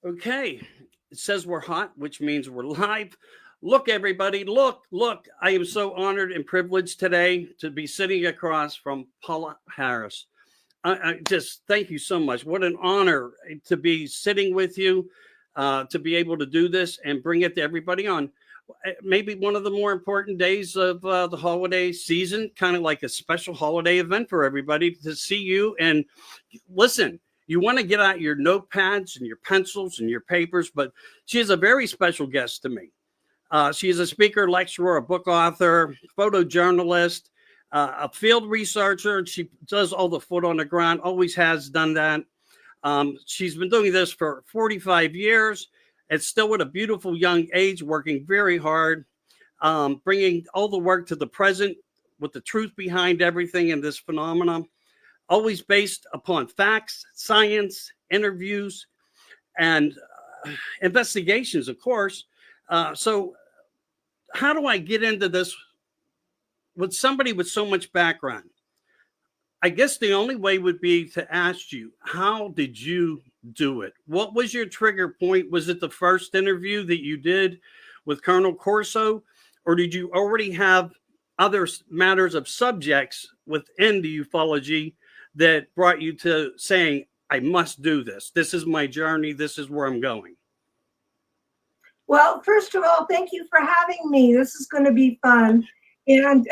Okay. It says we're hot, which means we're live. Look, everybody, look. I am so honored and privileged today to be sitting across from Paola Harris. I just thank you so much. What an honor to be sitting with you, to be able to do this and bring it to everybody on maybe one of the more important days of the holiday season, kind of like a special holiday event for everybody to see you and listen. You want to get out your notepads and your pencils and your papers, but she is a very special guest to me. She is a speaker, lecturer, a book author, photojournalist, a field researcher. She does all the foot on the ground, always has done that. She's been doing this for 45 years and still at a beautiful young age, working very hard, bringing all the work to the present with the truth behind everything in this phenomenon, always based upon facts, science, interviews, and investigations, of course. So how do I get into this with somebody with so much background? I guess the only way would be to ask you, how did you do it? What was your trigger point? Was it the first interview that you did with Colonel Corso, or did you already have other matters of subjects within the ufology that brought you to saying, I must do this? This is my journey. This is where I'm going. Well, first of all, thank you for having me. This is going to be fun. And,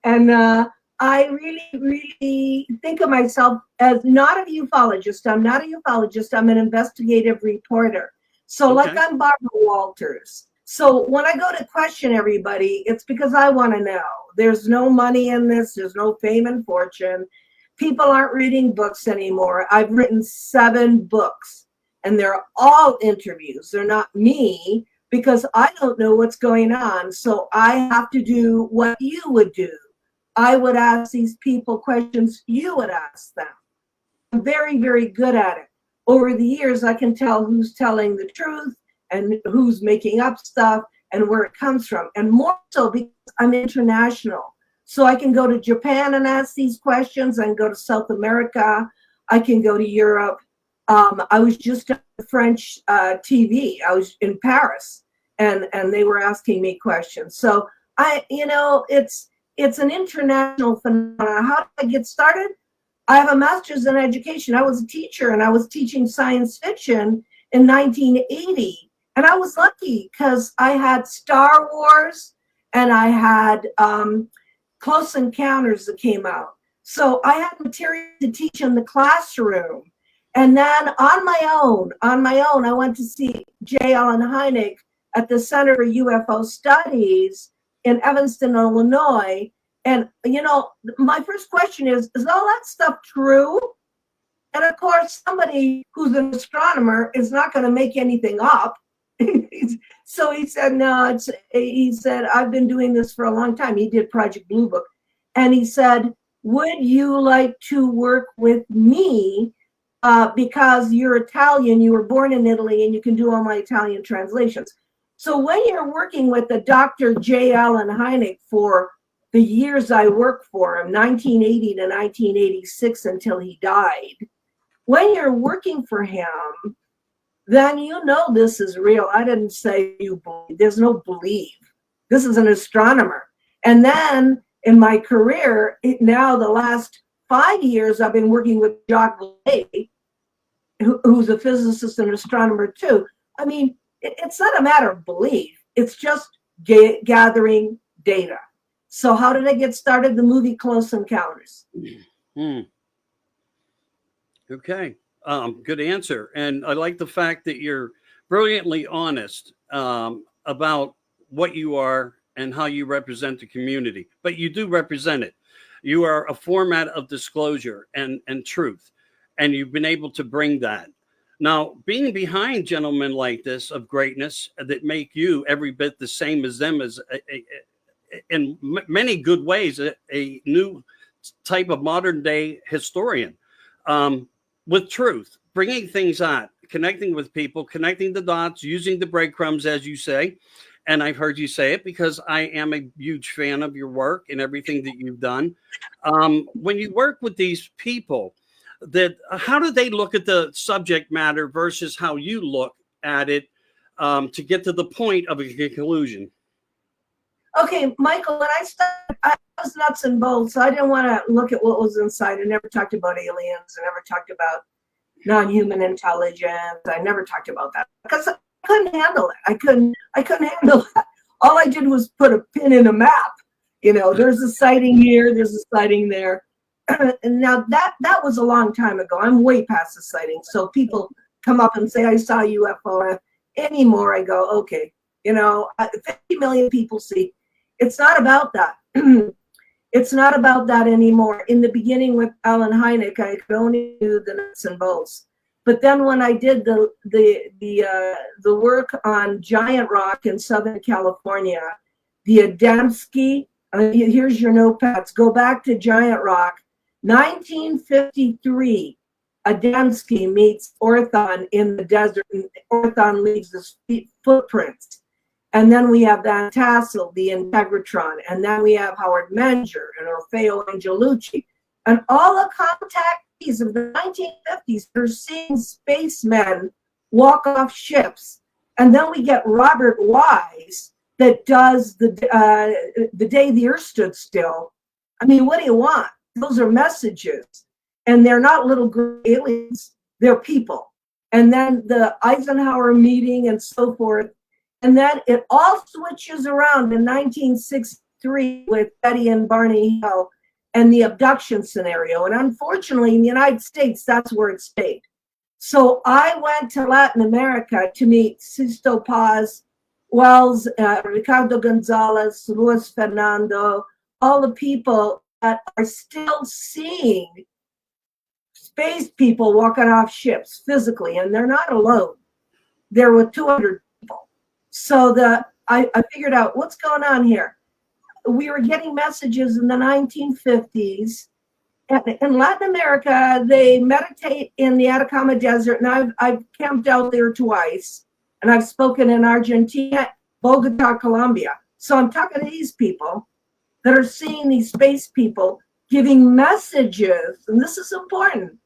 and, I really think of myself as not a ufologist. I'm not a ufologist. I'm an investigative reporter. So okay. Like I'm Barbara Walters. So when I go to question everybody, it's because I want to know. There's no money in this. There's no fame and fortune. People aren't reading books anymore. I've written 7 books, and they're all interviews. They're not me, because I don't know what's going on. So I have to do what you would do. I would ask these people questions you would ask them. I'm very, very good at it. Over the years, I can tell who's telling the truth and who's making up stuff and where it comes from. And more so because I'm international. So I can go to Japan and ask these questions. I can go to South America. I can go to Europe. I was just on French TV. I was in Paris, and they were asking me questions. So it's an international phenomenon. How did I get started? I have a master's in education. I was a teacher, and I was teaching science fiction in 1980. And I was lucky because I had Star Wars and I had Close Encounters that came out. So I had material to teach in the classroom. And then on my own, I went to see J. Allen Hynek at the Center for UFO Studies in Evanston, Illinois. And, my first question is all that stuff true? And of course, somebody who's an astronomer is not going to make anything up. So he said, no, he said, I've been doing this for a long time. He did Project Blue Book. And he said, would you like to work with me? Because you're Italian, you were born in Italy, and you can do all my Italian translations. So when you're working with the Dr. J. Allen Hynek for the years I worked for him, 1980 to 1986 until he died, when you're working for him, then you know this is real. I didn't say you believe. There's no believe. This is an astronomer. And then in my career, now the last 5 years, I've been working with Jacques Vallee, who's a physicist and astronomer too. I mean, it's not a matter of belief. It's just gathering data. So how did I get started? The movie Close Encounters. Okay. Good answer. And I like the fact that you're brilliantly honest about what you are and how you represent the community. But you do represent it. You are a format of disclosure and truth. And you've been able to bring that. Now, being behind gentlemen like this of greatness that make you every bit the same as them as in many good ways, a new type of modern day historian with truth, bringing things out, connecting with people, connecting the dots, using the breadcrumbs, as you say. And I've heard you say it because I am a huge fan of your work and everything that you've done. When you work with these people, that how do they look at the subject matter versus how you look at it, to get to the point of a conclusion? Okay, Michael, when I started, I was nuts and bolts. So I didn't want to look at what was inside. I never talked about aliens. I never talked about non-human intelligence. I never talked about that because I couldn't handle it. I couldn't handle that. All I did was put a pin in a map. You know, there's a sighting here, there's a sighting there. And now that was a long time ago. I'm way past the sighting. So people come up and say, I saw a UFO. Anymore, I go, okay, you know, 50 million people see. It's not about that. It's not about that anymore. In the beginning with Alan Hynek, I could only do the nuts and bolts. But then when I did the work on giant rock in Southern California, the Adamski, here's your notepads. Go back to giant rock, 1953. Adamski meets Orthon in the desert, and Orthon leaves his footprints. And then we have Van Tassel, the Integratron, and then we have Howard Menger and Orfeo Angelucci, and all the contactees of the 1950s are seeing spacemen walk off ships. And then we get Robert Wise that does the day the Earth stood still. I mean, what do you want? Those are messages. And they're not little gray aliens, they're people. And then the Eisenhower meeting and so forth. And then it all switches around in 1963 with Betty and Barney Hill and the abduction scenario. And unfortunately, in the United States, that's where it stayed. So I went to Latin America to meet Sisto Paz, Wells, Ricardo Gonzalez, Luis Fernando, all the people that are still seeing space people walking off ships physically, and they're not alone. There were 200 people. So I figured out what's going on here. We were getting messages in the 1950s. In Latin America, they meditate in the Atacama Desert, and I've camped out there twice, and I've spoken in Argentina, Bogota, Colombia. So I'm talking to these people that are seeing these space people giving messages, and this is important,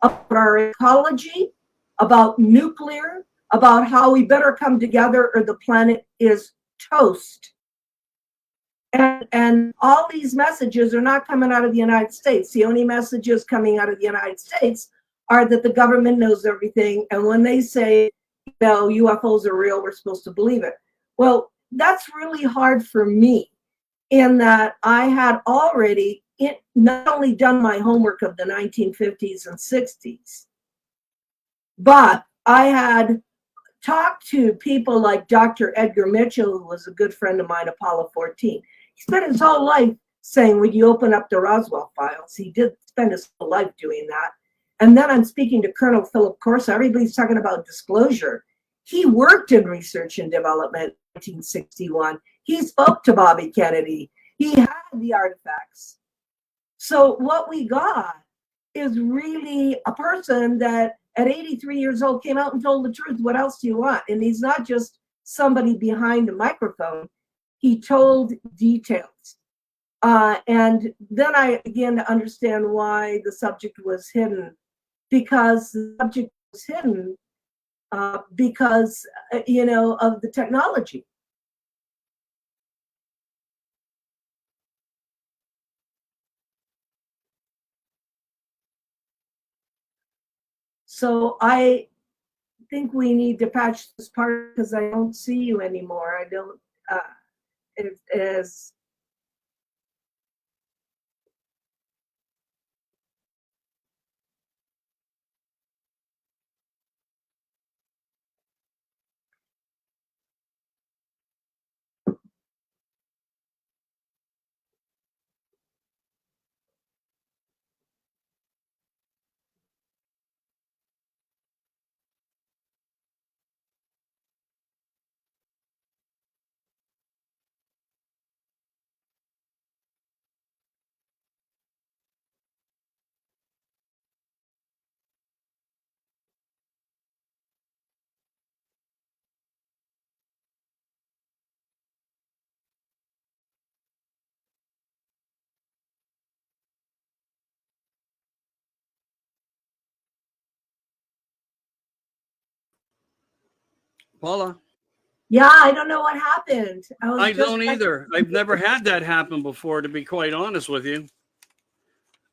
about our ecology, about nuclear, about how we better come together or the planet is toast. And all these messages are not coming out of the United States. The only messages coming out of the United States are that the government knows everything. And when they say, you know, UFOs are real, we're supposed to believe it. Well, that's really hard for me in that I had already not only done my homework of the 1950s and 60s, but I had talked to people like Dr. Edgar Mitchell, who was a good friend of mine, Apollo 14. He spent his whole life saying, would you open up the Roswell files? He did spend his whole life doing that. And then I'm speaking to Colonel Philip Corso. Everybody's talking about disclosure. He worked in research and development in 1961. He spoke to Bobby Kennedy. He had the artifacts. So what we got is really a person that at 83 years old came out and told the truth. What else do you want? And he's not just somebody behind a microphone. He told details. And then I began to understand why the subject was hidden. Because the subject was hidden because, you know, of the technology. So I think we need to patch this part because I don't see you anymore. I don't, it is Paula? Yeah, I don't know what happened. I don't either. I've never had that happen before, to be quite honest with you.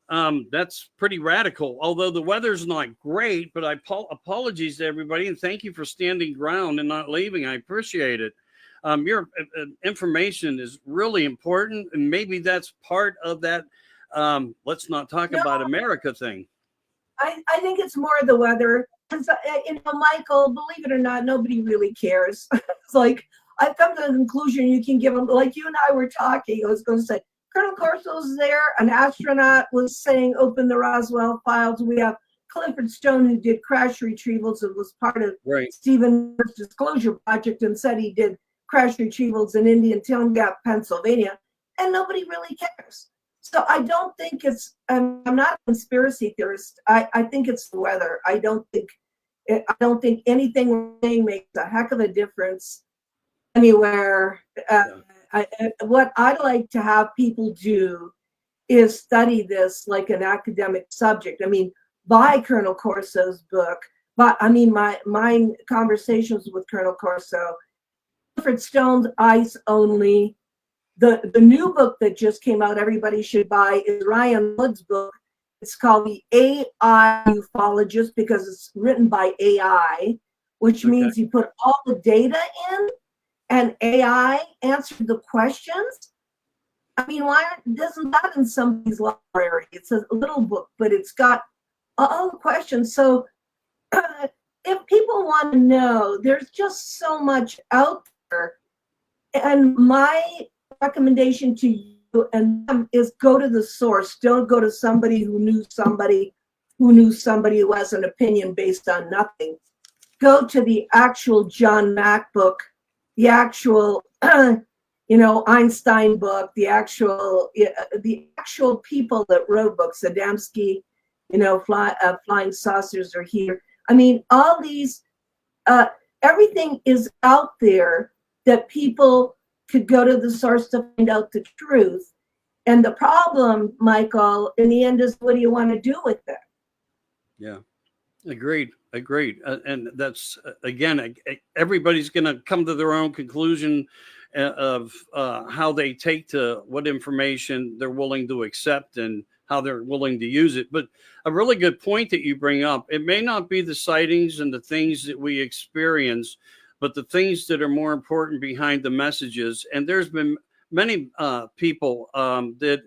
That's pretty radical. Although the weather's not great, but apologies to everybody and thank you for standing ground and not leaving. I appreciate it. Your information is really important, and maybe that's part of that. Let's not talk about America thing. I think it's more the weather. Because, Michael, believe it or not, nobody really cares. It's like, I've come to the conclusion you can give them, like you and I were talking, I was going to say, Colonel Corso's there, an astronaut was saying, open the Roswell files. We have Clifford Stone, who did crash retrievals and was part of Stephen Moore's Disclosure Project and said he did crash retrievals in Indian Town Gap, Pennsylvania, and nobody really cares. So I don't think it's, I'm not a conspiracy theorist. I think it's the weather. I don't think anything we're saying makes a heck of a difference anywhere. What I'd like to have people do is study this like an academic subject. I mean, buy Colonel Corso's book, but I mean, my conversations with Colonel Corso, Clifford Stone's Eyes Only. The new book that just came out, everybody should buy, is Ryan Wood's book. It's called The AI Ufologist because it's written by AI, which means you put all the data in and AI answered the questions. I mean, why isn't that in somebody's library? It's a little book, but it's got all the questions. So if people want to know, there's just so much out there. And my recommendation to you and them is go to the source. Don't go to somebody who knew somebody who has an opinion based on nothing. Go to the actual John Mack book, the actual Einstein book, the actual people that wrote books, Adamski, Flying Saucers Are Here. I mean, all these, everything is out there that people could go to the source to find out the truth. And the problem, Michael, in the end is, what do you want to do with it? Yeah, agreed. And that's, again, everybody's going to come to their own conclusion of how they take to what information they're willing to accept and how they're willing to use it. But a really good point that you bring up, it may not be the sightings and the things that we experience, but the things that are more important behind the messages. And there's been many people that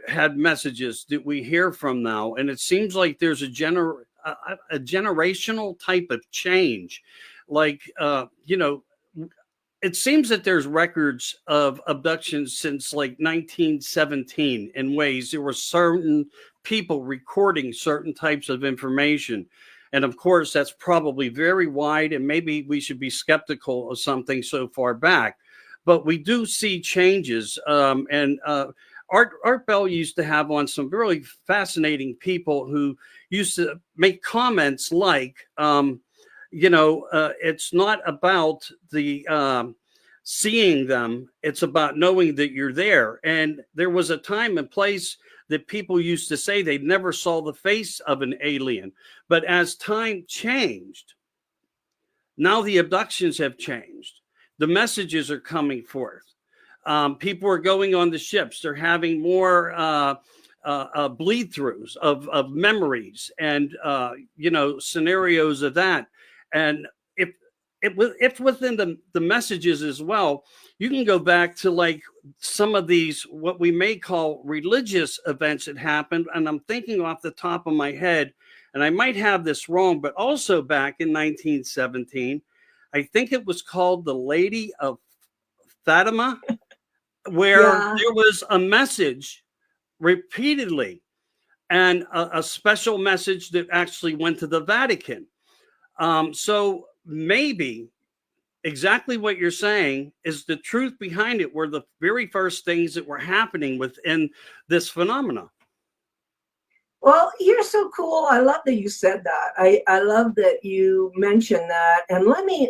had messages that we hear from now. And it seems like there's a generational type of change. Like, it seems that there's records of abductions since like 1917 in ways. There were certain people recording certain types of information. And of course, that's probably very wide, and maybe we should be skeptical of something so far back. But we do see changes. Art Bell used to have on some really fascinating people who used to make comments like, it's not about the seeing them. It's about knowing that you're there. And there was a time and place that people used to say they never saw the face of an alien. But as time changed, now the abductions have changed. The messages are coming forth. People are going on the ships. They're having more bleed throughs of memories and, scenarios of that. And if within the messages as well, you can go back to like some of these, what we may call religious events that happened. And I'm thinking off the top of my head, and I might have this wrong, but also back in 1917, I think it was called the Lady of Fatima, where there was a message repeatedly and a special message that actually went to the Vatican. So maybe exactly what you're saying is the truth behind it were the very first things that were happening within this phenomena. Well, you're so cool. I love that you said that. I love that you mentioned that. And let me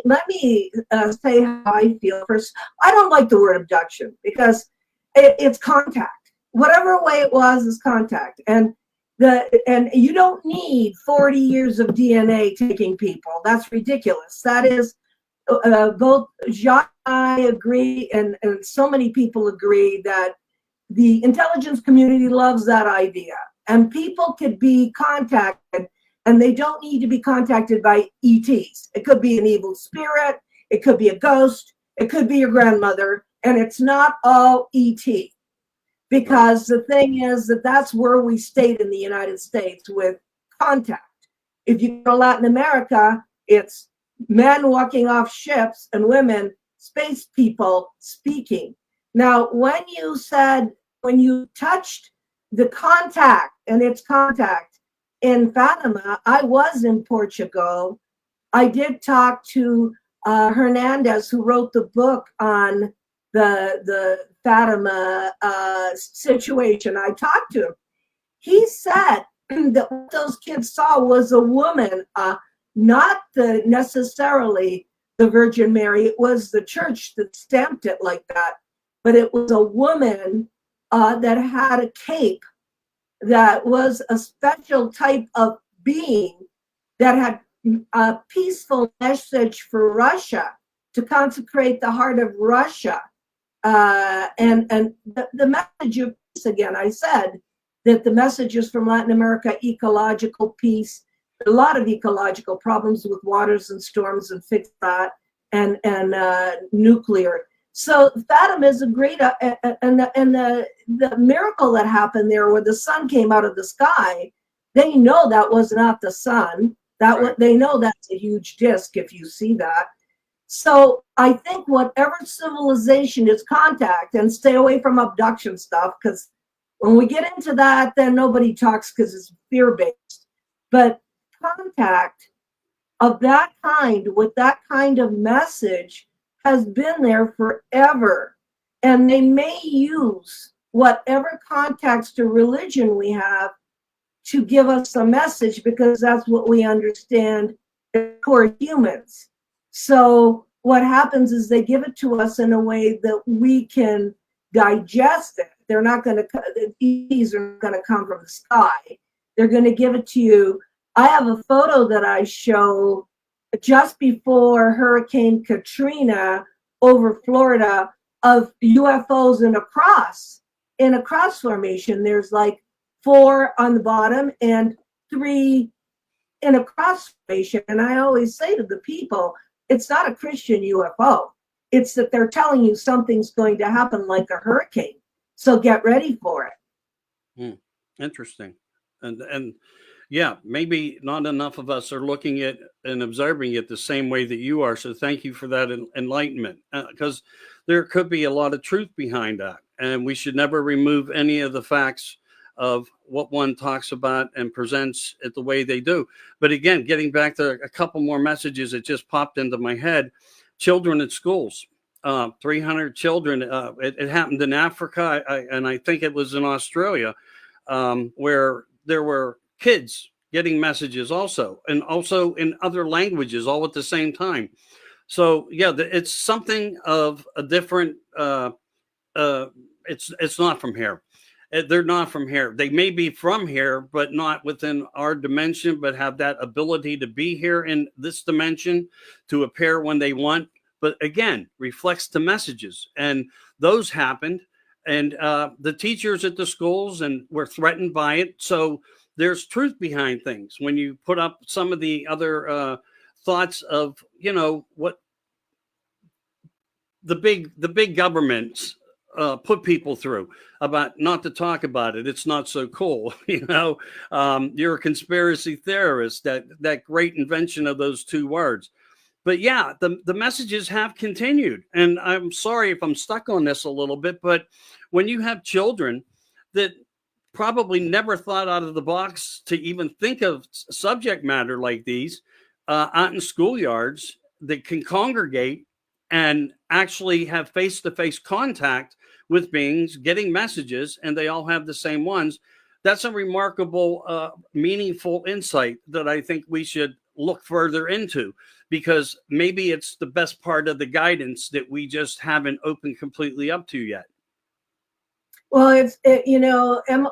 say how I feel. First, I don't like the word abduction because it's contact. Whatever way it was is contact. And you don't need 40 years of DNA taking people. That's ridiculous. That is both Jacques and I agree, and so many people agree that the intelligence community loves that idea. And people could be contacted, and they don't need to be contacted by ETs. It could be an evil spirit, it could be a ghost, it could be your grandmother, and it's not all ET. Because the thing is that that's where we stayed in the United States with contact. If you go to Latin America, it's men walking off ships and women, space people speaking. Now, when you touched the contact and its contact in Fatima, I was in Portugal. I did talk to Hernandez, who wrote the book on the Fatima situation. I talked to him. He said that what those kids saw was a woman, not necessarily the Virgin Mary. It was the church that stamped it like that, but it was a woman that had a cape that was a special type of being that had a peaceful message for Russia, to consecrate the heart of Russia. And the message of peace, again, I said that the messages from Latin America, ecological peace, a lot of ecological problems with waters and storms, and fix that, and nuclear. So Fatima is a great, and the miracle that happened there, where the sun came out of the sky, they know that was not the sun. They know that's a huge disk if you see that. So I think whatever civilization is contact, and stay away from abduction stuff, because when we get into that, then nobody talks because it's fear-based. But contact of that kind, with that kind of message, has been there forever. And they may use whatever context or religion we have to give us a message, because that's what we understand as core humans. So what happens is they give it to us in a way that we can digest it. They're not going to, these are going to come from the sky. They're going to give it to you. I have a photo that I show just before Hurricane Katrina over Florida of UFOs in a cross formation. There's like 4 on the bottom and 3 in a cross formation. And I always say to the people, it's not a Christian UFO. It's that they're telling you something's going to happen, like a hurricane. So get ready for it. Interesting. And yeah, maybe not enough of us are looking at and observing it the same way that you are. So thank you for that enlightenment, because there could be a lot of truth behind that. And we should never remove any of the facts of what one talks about and presents it the way they do. But again, getting back to a couple more messages that just popped into my head. Children at schools, 300 children. It happened in Africa, and I think it was in Australia, where there were kids getting messages also, and also in other languages, all at the same time. So yeah, it's something of a different, it's not from here. They're not from here. They may be from here, but not within our dimension, but have that ability to be here in this dimension, to appear when they want. But again, reflects the messages. And those happened. And the teachers at the schools and were threatened by it. So there's truth behind things. When you put up some of the other thoughts of, what the big governments put people through, about not to talk about it. It's not so cool. You're a conspiracy theorist, that great invention of those 2 words. But yeah, the messages have continued. And I'm sorry if I'm stuck on this a little bit, but when you have children that probably never thought out of the box to even think of subject matter like these out in schoolyards, that can congregate and actually have face-to-face contact with beings, getting messages, and they all have the same ones. That's a remarkable, meaningful insight that I think we should look further into, because maybe it's the best part of the guidance that we just haven't opened completely up to yet. Well,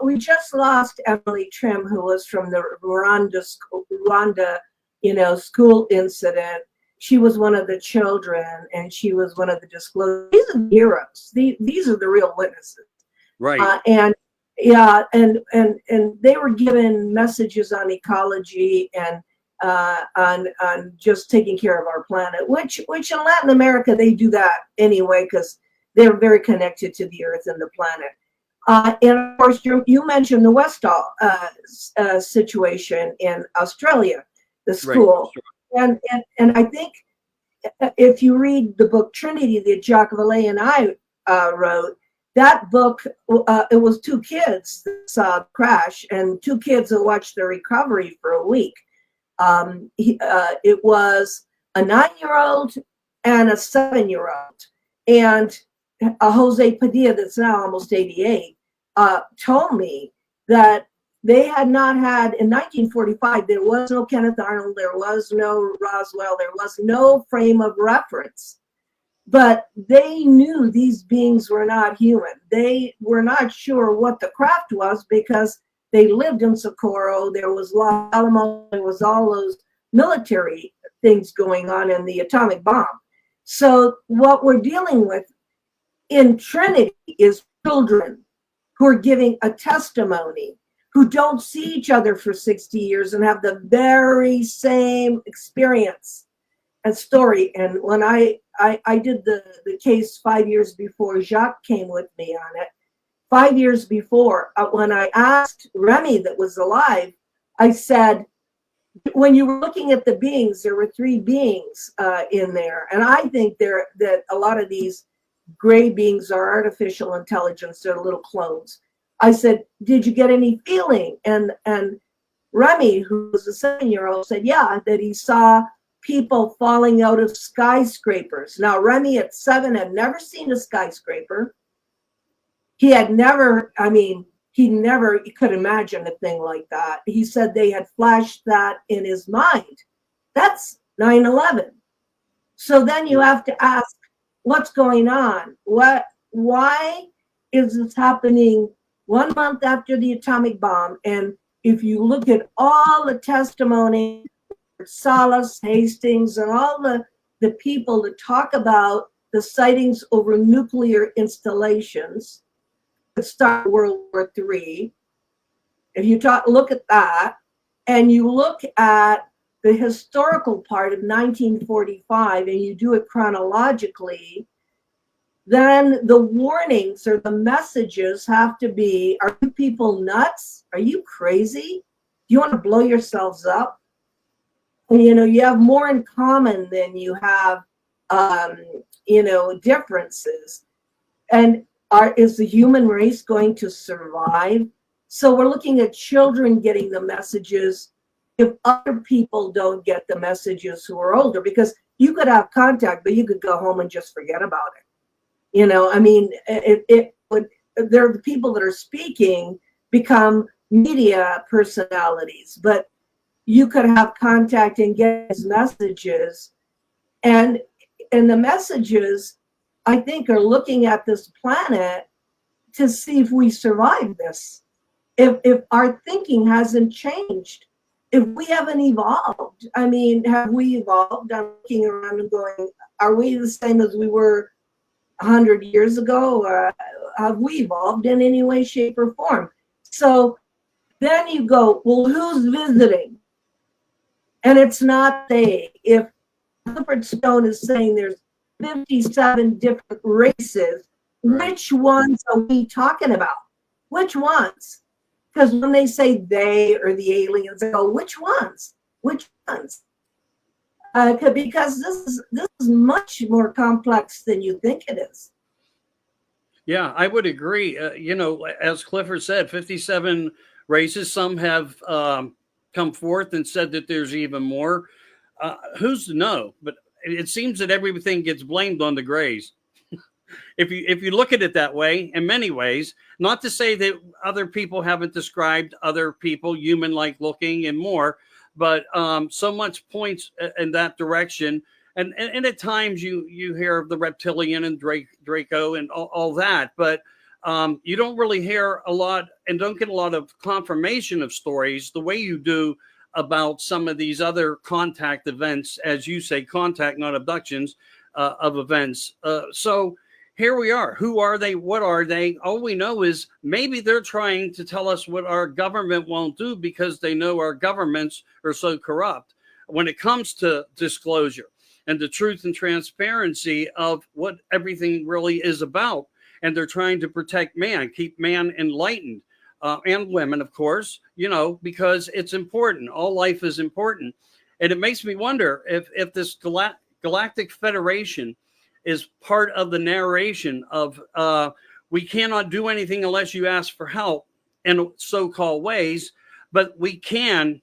we just lost Emily Trim, who was from the Rwanda school incident. she was one of the children, and she was one of the disclosed. These are the heroes. These are the real witnesses. Right. And yeah, and they were given messages on ecology and on just taking care of our planet, which in Latin America they do that anyway because they're very connected to the earth and the planet. And of course, you mentioned the Westall situation in Australia, the school, right. And I think if you read the book Trinity that Jacques Vallee and I wrote, that book, it was two kids that saw the crash and two kids that watched the recovery for a week. It was a 9-year-old and a 7-year-old. And Jose Padilla, that's now almost 88, told me that they had not had, in 1945, there was no Kenneth Arnold, there was no Roswell, there was no frame of reference. But they knew these beings were not human. They were not sure what the craft was because they lived in Socorro. There was La Alamo, there was all those military things going on in the atomic bomb. So what we're dealing with in Trinity is children who are giving a testimony, who don't see each other for 60 years and have the very same experience and story. And when I did the case 5 years before Jacques came with me on it, 5 years before, when I asked Remy that was alive, I said, when you were looking at the beings, there were 3 beings in there. And I think that a lot of these gray beings are artificial intelligence. They're little clones. I said, did you get any feeling? And Remy, who was a 7-year-old, said, yeah, that he saw people falling out of skyscrapers. Now, Remy at 7 had never seen a skyscraper. He had never, he could imagine a thing like that. He said they had flashed that in his mind. That's 9/11. So then you have to ask, what's going on? Why is this happening 1 month after the atomic bomb? And if you look at all the testimony, Salas, Hastings, and all the people that talk about the sightings over nuclear installations that started World War III, if you look at that, and you look at the historical part of 1945, and you do it chronologically, then the warnings or the messages have to be, are you people nuts? Are you crazy? Do you want to blow yourselves up? And, you have more in common than you have, differences. And is the human race going to survive? So we're looking at children getting the messages if other people don't get the messages who are older, because you could have contact, but you could go home and just forget about it. There the people that are speaking become media personalities, but you could have contact and get his messages. And the messages, I think, are looking at this planet to see if we survive this. If our thinking hasn't changed, if we haven't evolved. Have we evolved? I'm looking around and going, are we the same as we were 100 years ago? Have we evolved in any way, shape, or form? So then you go, well, who's visiting? And it's not they. If Clifford Stone is saying there's 57 different races, which ones are we talking about? Which ones? Because when they say they or the aliens, they go, which ones? Which ones? Because this is much more complex than you think it is. Yeah, I would agree. As Clifford said, 57 races. Some have come forth and said that there's even more. Who's to know? But it seems that everything gets blamed on the Greys. If you look at it that way, in many ways, not to say that other people haven't described other people human-like looking and more, but so much points in that direction. And at times you hear of the reptilian and Draco and all that, but you don't really hear a lot and don't get a lot of confirmation of stories the way you do about some of these other contact events, as you say, contact, not abductions, of events. So here we are. Who are they? What are they? All we know is maybe they're trying to tell us what our government won't do because they know our governments are so corrupt when it comes to disclosure and the truth and transparency of what everything really is about. And they're trying to protect man, keep man enlightened, and women, of course, because it's important. All life is important. And it makes me wonder if this Galactic Federation is part of the narration of we cannot do anything unless you ask for help in so-called ways, but we can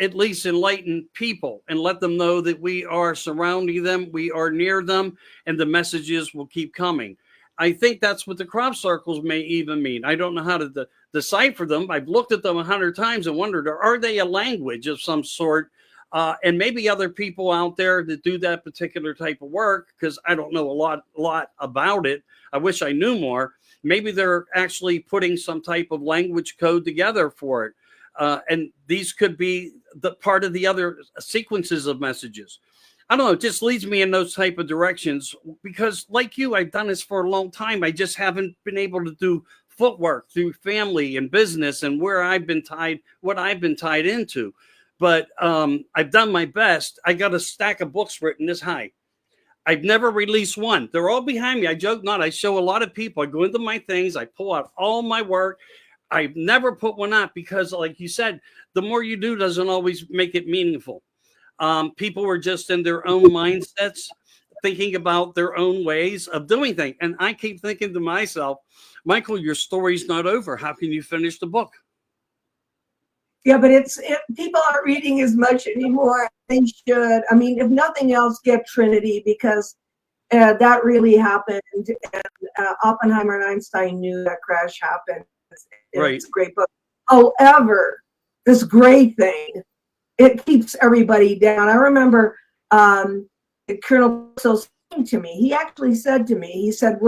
at least enlighten people and let them know that we are surrounding them, we are near them, and the messages will keep coming. I think that's what the crop circles may even mean. I don't know how to decipher them. I've looked at them 100 times and wondered, are they a language of some sort? And maybe other people out there that do that particular type of work, because I don't know a lot about it. I wish I knew more. Maybe they're actually putting some type of language code together for it. And these could be the part of the other sequences of messages. I don't know. It just leads me in those type of directions because, like you, I've done this for a long time. I just haven't been able to do footwork through family and business and where I've been tied, what I've been tied into. But I've done my best. I got a stack of books written this high. I've never released one. They're all behind me. I joke not. I show a lot of people. I go into my things. I pull out all my work. I've never put one out because, like you said, the more you do doesn't always make it meaningful. People were just in their own mindsets, thinking about their own ways of doing things. And I keep thinking to myself, Michael, your story's not over. How can you finish the book? Yeah, but people aren't reading as much anymore. They should. I mean, if nothing else, get Trinity, because that really happened. And Oppenheimer and Einstein knew that crash happened. Right. It's a great book. However, this great thing, it keeps everybody down. I remember Colonel Corso saying to me, he actually said to me, he said,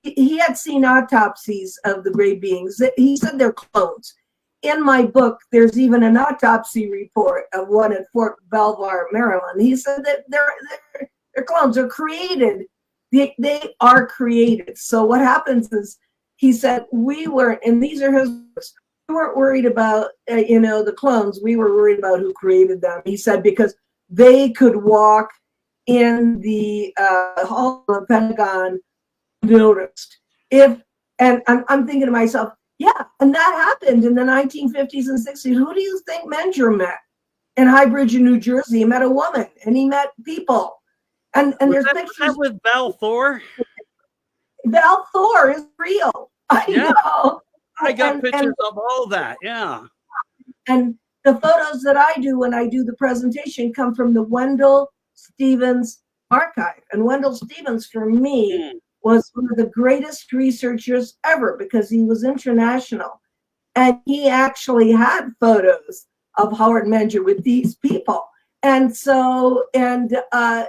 he had seen autopsies of the gray beings. He said they're clones. In my book, there's even an autopsy report of one at Fort Belvoir, Maryland. He said that they're clones. They're created. They are created. So what happens is, he said, and these are his words, we weren't worried about, the clones. We were worried about who created them. He said, because they could walk in the hall of the Pentagon noticed. And I'm thinking to myself, yeah, and that happened in the 1950s and 60s. Who do you think Menger met in High Bridge in New Jersey? He met a woman, and he met people. And there's pictures with Val Thor. Val Thor is real. I know. I got pictures of all that. Yeah. And the photos that I do when I do the presentation come from the Wendell Stevens archive. And Wendell Stevens, for me, was one of the greatest researchers ever because he was international. And he actually had photos of Howard Menger with these people. And so, and I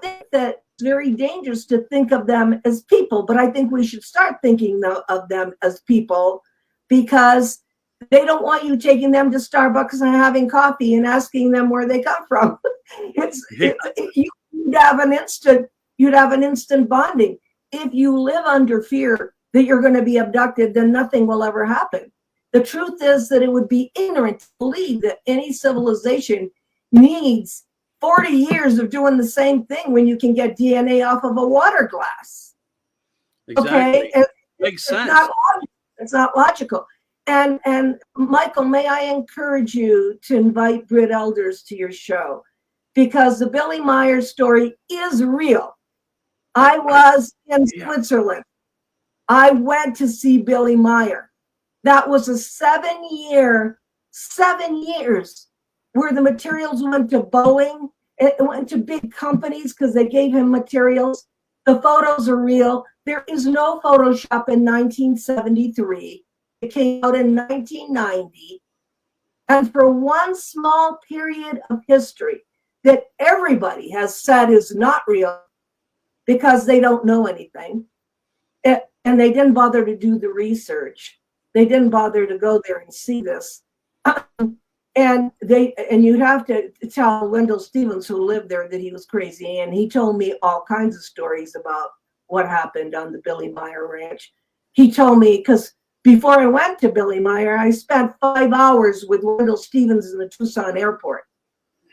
think that it's very dangerous to think of them as people, but I think we should start thinking of them as people because they don't want you taking them to Starbucks and having coffee and asking them where they come from. You'd have an instant bonding. If you live under fear that you're going to be abducted, then nothing will ever happen. The truth is that it would be ignorant to believe that any civilization needs 40 years of doing the same thing when you can get DNA off of a water glass. Exactly. Okay? Makes sense. It's not logical. And Michael, may I encourage you to invite Britt Elders to your show because the Billy Myers story is real. I was in Switzerland. I went to see Billy Meyer. That was a 7 years where the materials went to Boeing. It went to big companies because they gave him materials. The photos are real. There is no Photoshop in 1973. It came out in 1990. And for one small period of history that everybody has said is not real because they don't know anything, and they didn't bother to do the research. They didn't bother to go there and see this. And you'd have to tell Wendell Stevens, who lived there, that he was crazy. And he told me all kinds of stories about what happened on the Billy Meyer Ranch. He told me, because before I went to Billy Meyer, I spent 5 hours with Wendell Stevens in the Tucson airport.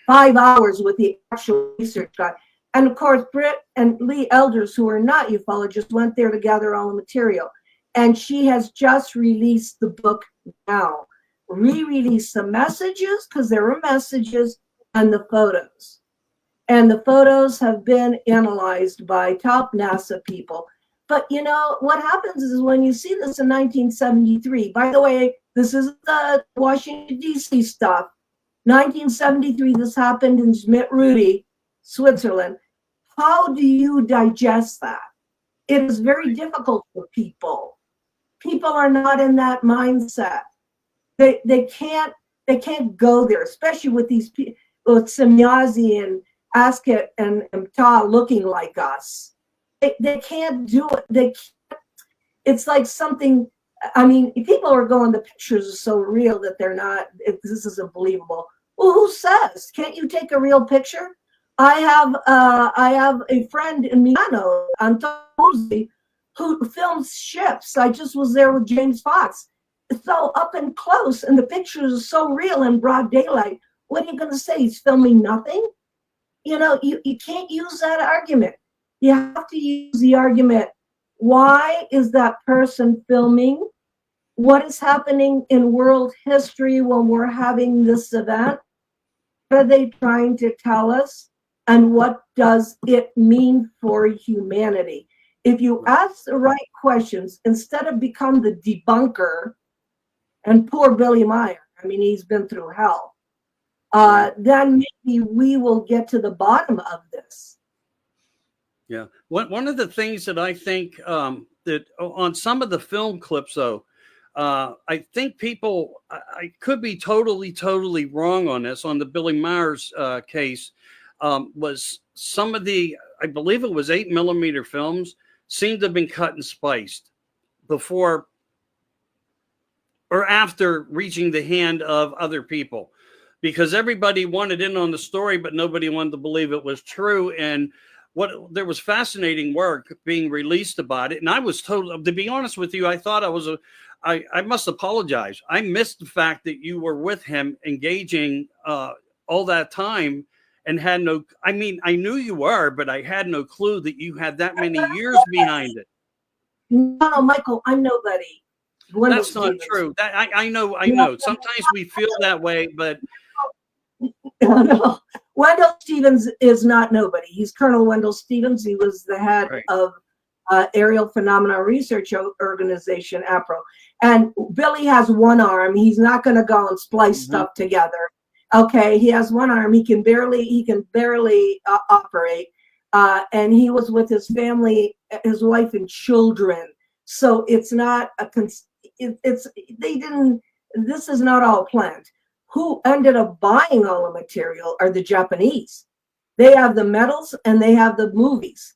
5 hours with the actual research guy. And of course, Britt and Lee Elders, who are not ufologists, went there to gather all the material. And she has just released the book now. Re-released the messages, because there were messages, and the photos. And the photos have been analyzed by top NASA people. But you know, what happens is when you see this in 1973, by the way, this is the Washington, D.C. stuff. 1973, this happened in Schmidt-Rudi, Switzerland. How do you digest that? It is very difficult for people. People are not in that mindset. They can't go there, especially with these people, with Semyazi and Asket and Ta looking like us. They can't do it. It's like something. I mean, people are going, the pictures are so real that they're not. This isn't believable. Well, who says? Can't you take a real picture? I have a friend in Milano, Antonio, who films ships. I just was there with James Fox. It's so up and close, and the pictures are so real in broad daylight. What are you going to say? He's filming nothing? You know, you can't use that argument. You have to use the argument, why is that person filming? What is happening in world history when we're having this event? What are they trying to tell us? And what does it mean for humanity? If you ask the right questions, instead of become the debunker, and poor Billy Meyer, I mean, he's been through hell, then maybe we will get to the bottom of this. Yeah. One of the things that I think that on some of the film clips, though, I think people, I could be totally wrong on this, on the Billy Meyer's case, was some of the, I believe it was 8mm films, seemed to have been cut and spliced before or after reaching the hand of other people, because everybody wanted in on the story, but nobody wanted to believe it was true. And there was fascinating work being released about it. And I was told, to be honest with you, I thought I must apologize. I missed the fact that you were with him engaging all that time and had no, I mean, I knew you were, but I had no clue that you had that many years behind it. No, Michael, I'm nobody. That's not true. I know. Sometimes we feel that way, but no. Wendell Stevens is not nobody. He's Colonel Wendell Stevens. He was the head of Aerial Phenomena Research Organization, APRO. And Billy has one arm. He's not going to go and splice stuff together. Okay, he has one arm. He can barely operate. And he was with his family, his wife and children. So it's not this is not all planned. Who ended up buying all the material are the Japanese. They have the medals and they have the movies.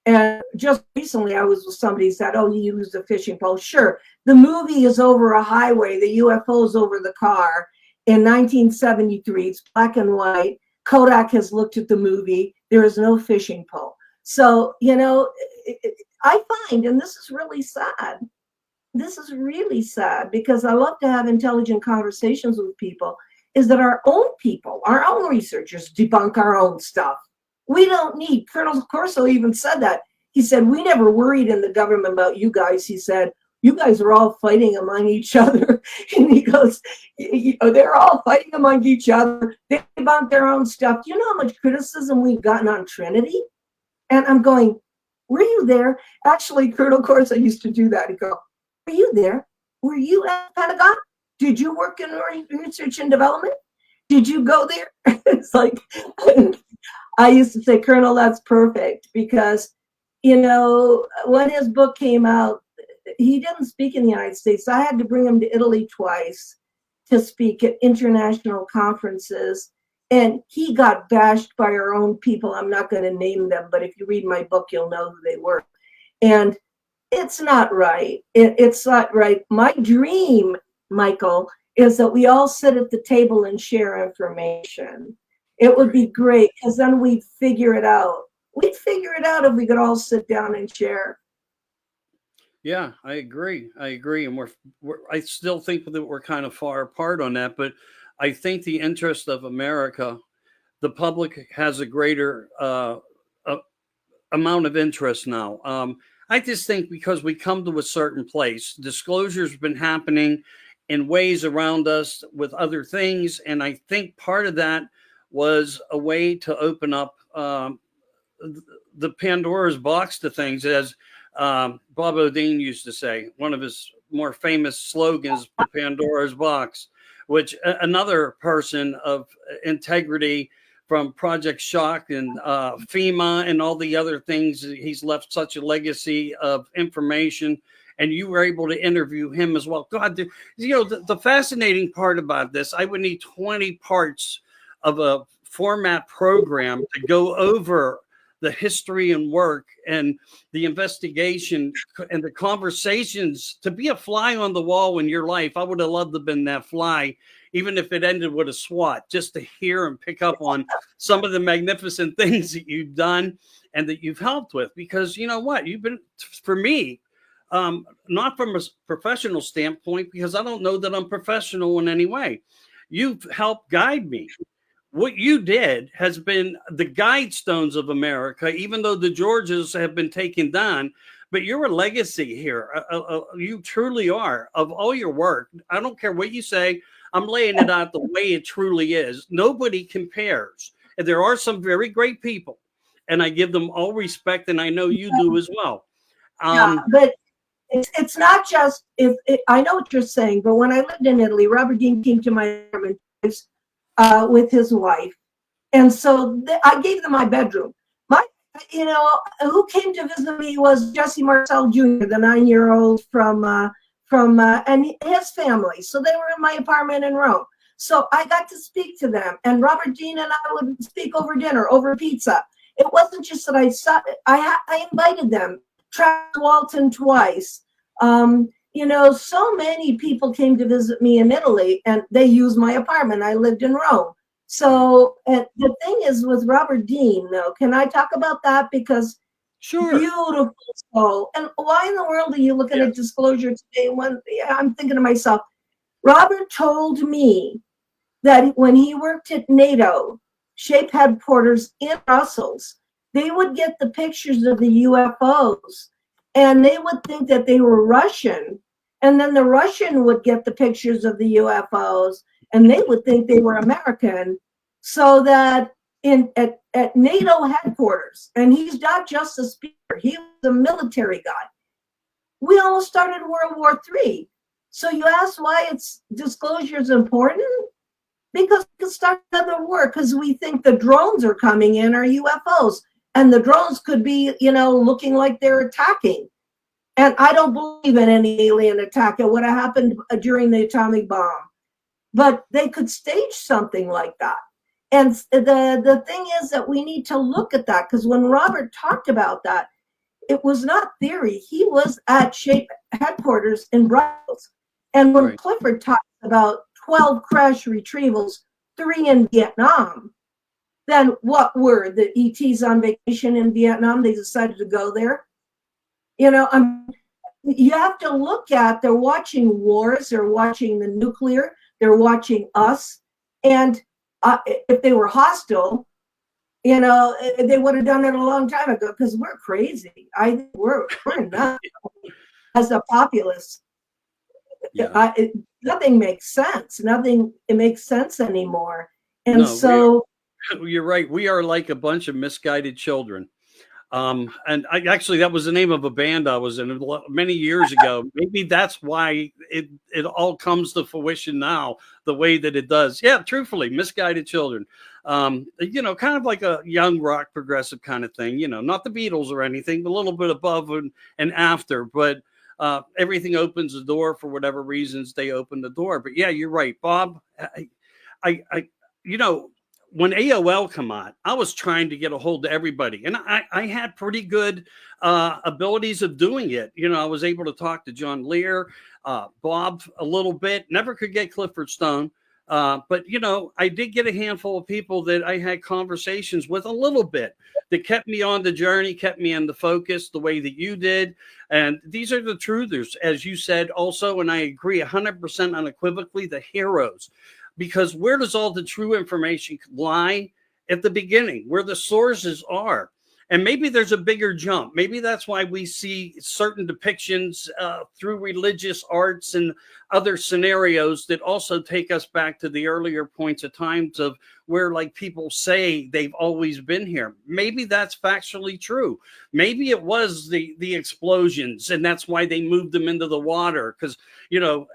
And just recently I was with somebody who said, oh, you used a fishing pole. Sure, the movie is over a highway, the UFO is over the car in 1973. It's black and white. Kodak has looked at the movie. There is no fishing pole. So, you know, I find, and this is really sad, because I love to have intelligent conversations with people, is that our own people, our own researchers debunk our own stuff. We don't need, Colonel Corso even said that. He said, we never worried in the government about you guys. He said, you guys are all fighting among each other. And he goes, they're all fighting among each other. They debunk their own stuff. Do you know how much criticism we've gotten on Trinity? And I'm going, were you there? Actually, Colonel Corso used to do that. He'd go, were you there? Were you at Pentagon? Did you work in research and development? Did you go there? It's like, I used to say, Colonel, that's perfect, because, you know, when his book came out, he didn't speak in the United States. I had to bring him to Italy twice to speak at international conferences. And he got bashed by our own people. I'm not going to name them, but if you read my book, you'll know who they were. And it's not right. It's not right. My dream, Michael, is that we all sit at the table and share information. It would be great because then we'd figure it out. We'd figure it out if we could all sit down and share. Yeah, I agree. And I still think that we're kind of far apart on that, but I think the interest of America, the public has a greater amount of interest now. I just think because we come to a certain place, disclosure's been happening in ways around us with other things, and I think part of that was a way to open up the Pandora's box to things, as Bob Odin used to say. One of his more famous slogans, the Pandora's box, which another person of integrity from Project Shock and FEMA and all the other things, he's left such a legacy of information. And you were able to interview him as well. God, the fascinating part about this, I would need 20 parts of a format program to go over the history and work and the investigation and the conversations. To be a fly on the wall in your life, I would have loved to have been that fly, even if it ended with a SWAT, just to hear and pick up on some of the magnificent things that you've done and that you've helped with. Because you know what? You've been, for me, not from a professional standpoint, because I don't know that I'm professional in any way. You've helped guide me. What you did has been the guidestones of America, even though the Georges have been taken down. But you're a legacy here. You truly are, of all your work. I don't care what you say. I'm laying it out the way it truly is. Nobody compares. And there are some very great people, and I give them all respect, and I know you do as well. But it's not just I know what you're saying, but when I lived in Italy, Robert Dean came to my apartment with his wife, and so I gave them my bedroom. Who came to visit me was Jesse Marcel Jr., the 9-year-old from and his family. So they were in my apartment in Rome. So I got to speak to them, and Robert Dean and I would speak over dinner, over pizza. It wasn't just that I invited them. Travis Walton twice. So many people came to visit me in Italy, and they used my apartment. I lived in Rome. So the thing is with Robert Dean, though, can I talk about that? Because sure, beautiful soul. And why in the world are you looking at disclosure today? I'm thinking to myself, Robert told me that when he worked at NATO, SHAPE headquarters in Brussels, they would get the pictures of the UFOs, and they would think that they were Russian. And then the Russian would get the pictures of the UFOs, and they would think they were American. So that at NATO headquarters, and he's not just a speaker, he was a military guy. We almost started World War III. So you ask why disclosure is important? Because we can start another war, because we think the drones are coming in are UFOs. And the drones could be, looking like they're attacking. And I don't believe in any alien attack. It would have happened during the atomic bomb. But they could stage something like that. And the thing is that we need to look at that, because when Robert talked about that, it was not theory. He was at SHAPE headquarters in Brussels. And when Clifford talked about 12 crash retrievals, 3 in Vietnam, then what were the ETs on vacation in Vietnam? They decided to go there. You have to look at, they're watching wars, they're watching the nuclear, they're watching us. And if they were hostile, they would have done it a long time ago, because we're crazy. I think we're nuts as a populace. Yeah. Nothing makes sense. It makes sense anymore. And you're right. We are like a bunch of misguided children. And that was the name of a band I was in many years ago. Maybe that's why it all comes to fruition now, the way that it does. Yeah, truthfully, misguided children. Kind of like a young rock progressive kind of thing, not the Beatles or anything, but a little bit above and after. But everything opens the door for whatever reasons they open the door. But yeah, you're right, Bob. when AOL come out, I was trying to get a hold of everybody, and I had pretty good abilities of doing it. You know, I was able to talk to John Lear, Bob a little bit. Never could get Clifford Stone, but you know, I did get a handful of people that I had conversations with a little bit that kept me on the journey, kept me in the focus the way that you did. And these are the truthers, as you said also, and I agree 100% unequivocally, the heroes. Because where does all the true information lie? At the beginning, where the sources are. And maybe there's a bigger jump. Maybe that's why we see certain depictions through religious arts and other scenarios that also take us back to the earlier points of times of where, like, people say they've always been here. Maybe that's factually true. Maybe it was the explosions, and that's why they moved them into the water, because, you know,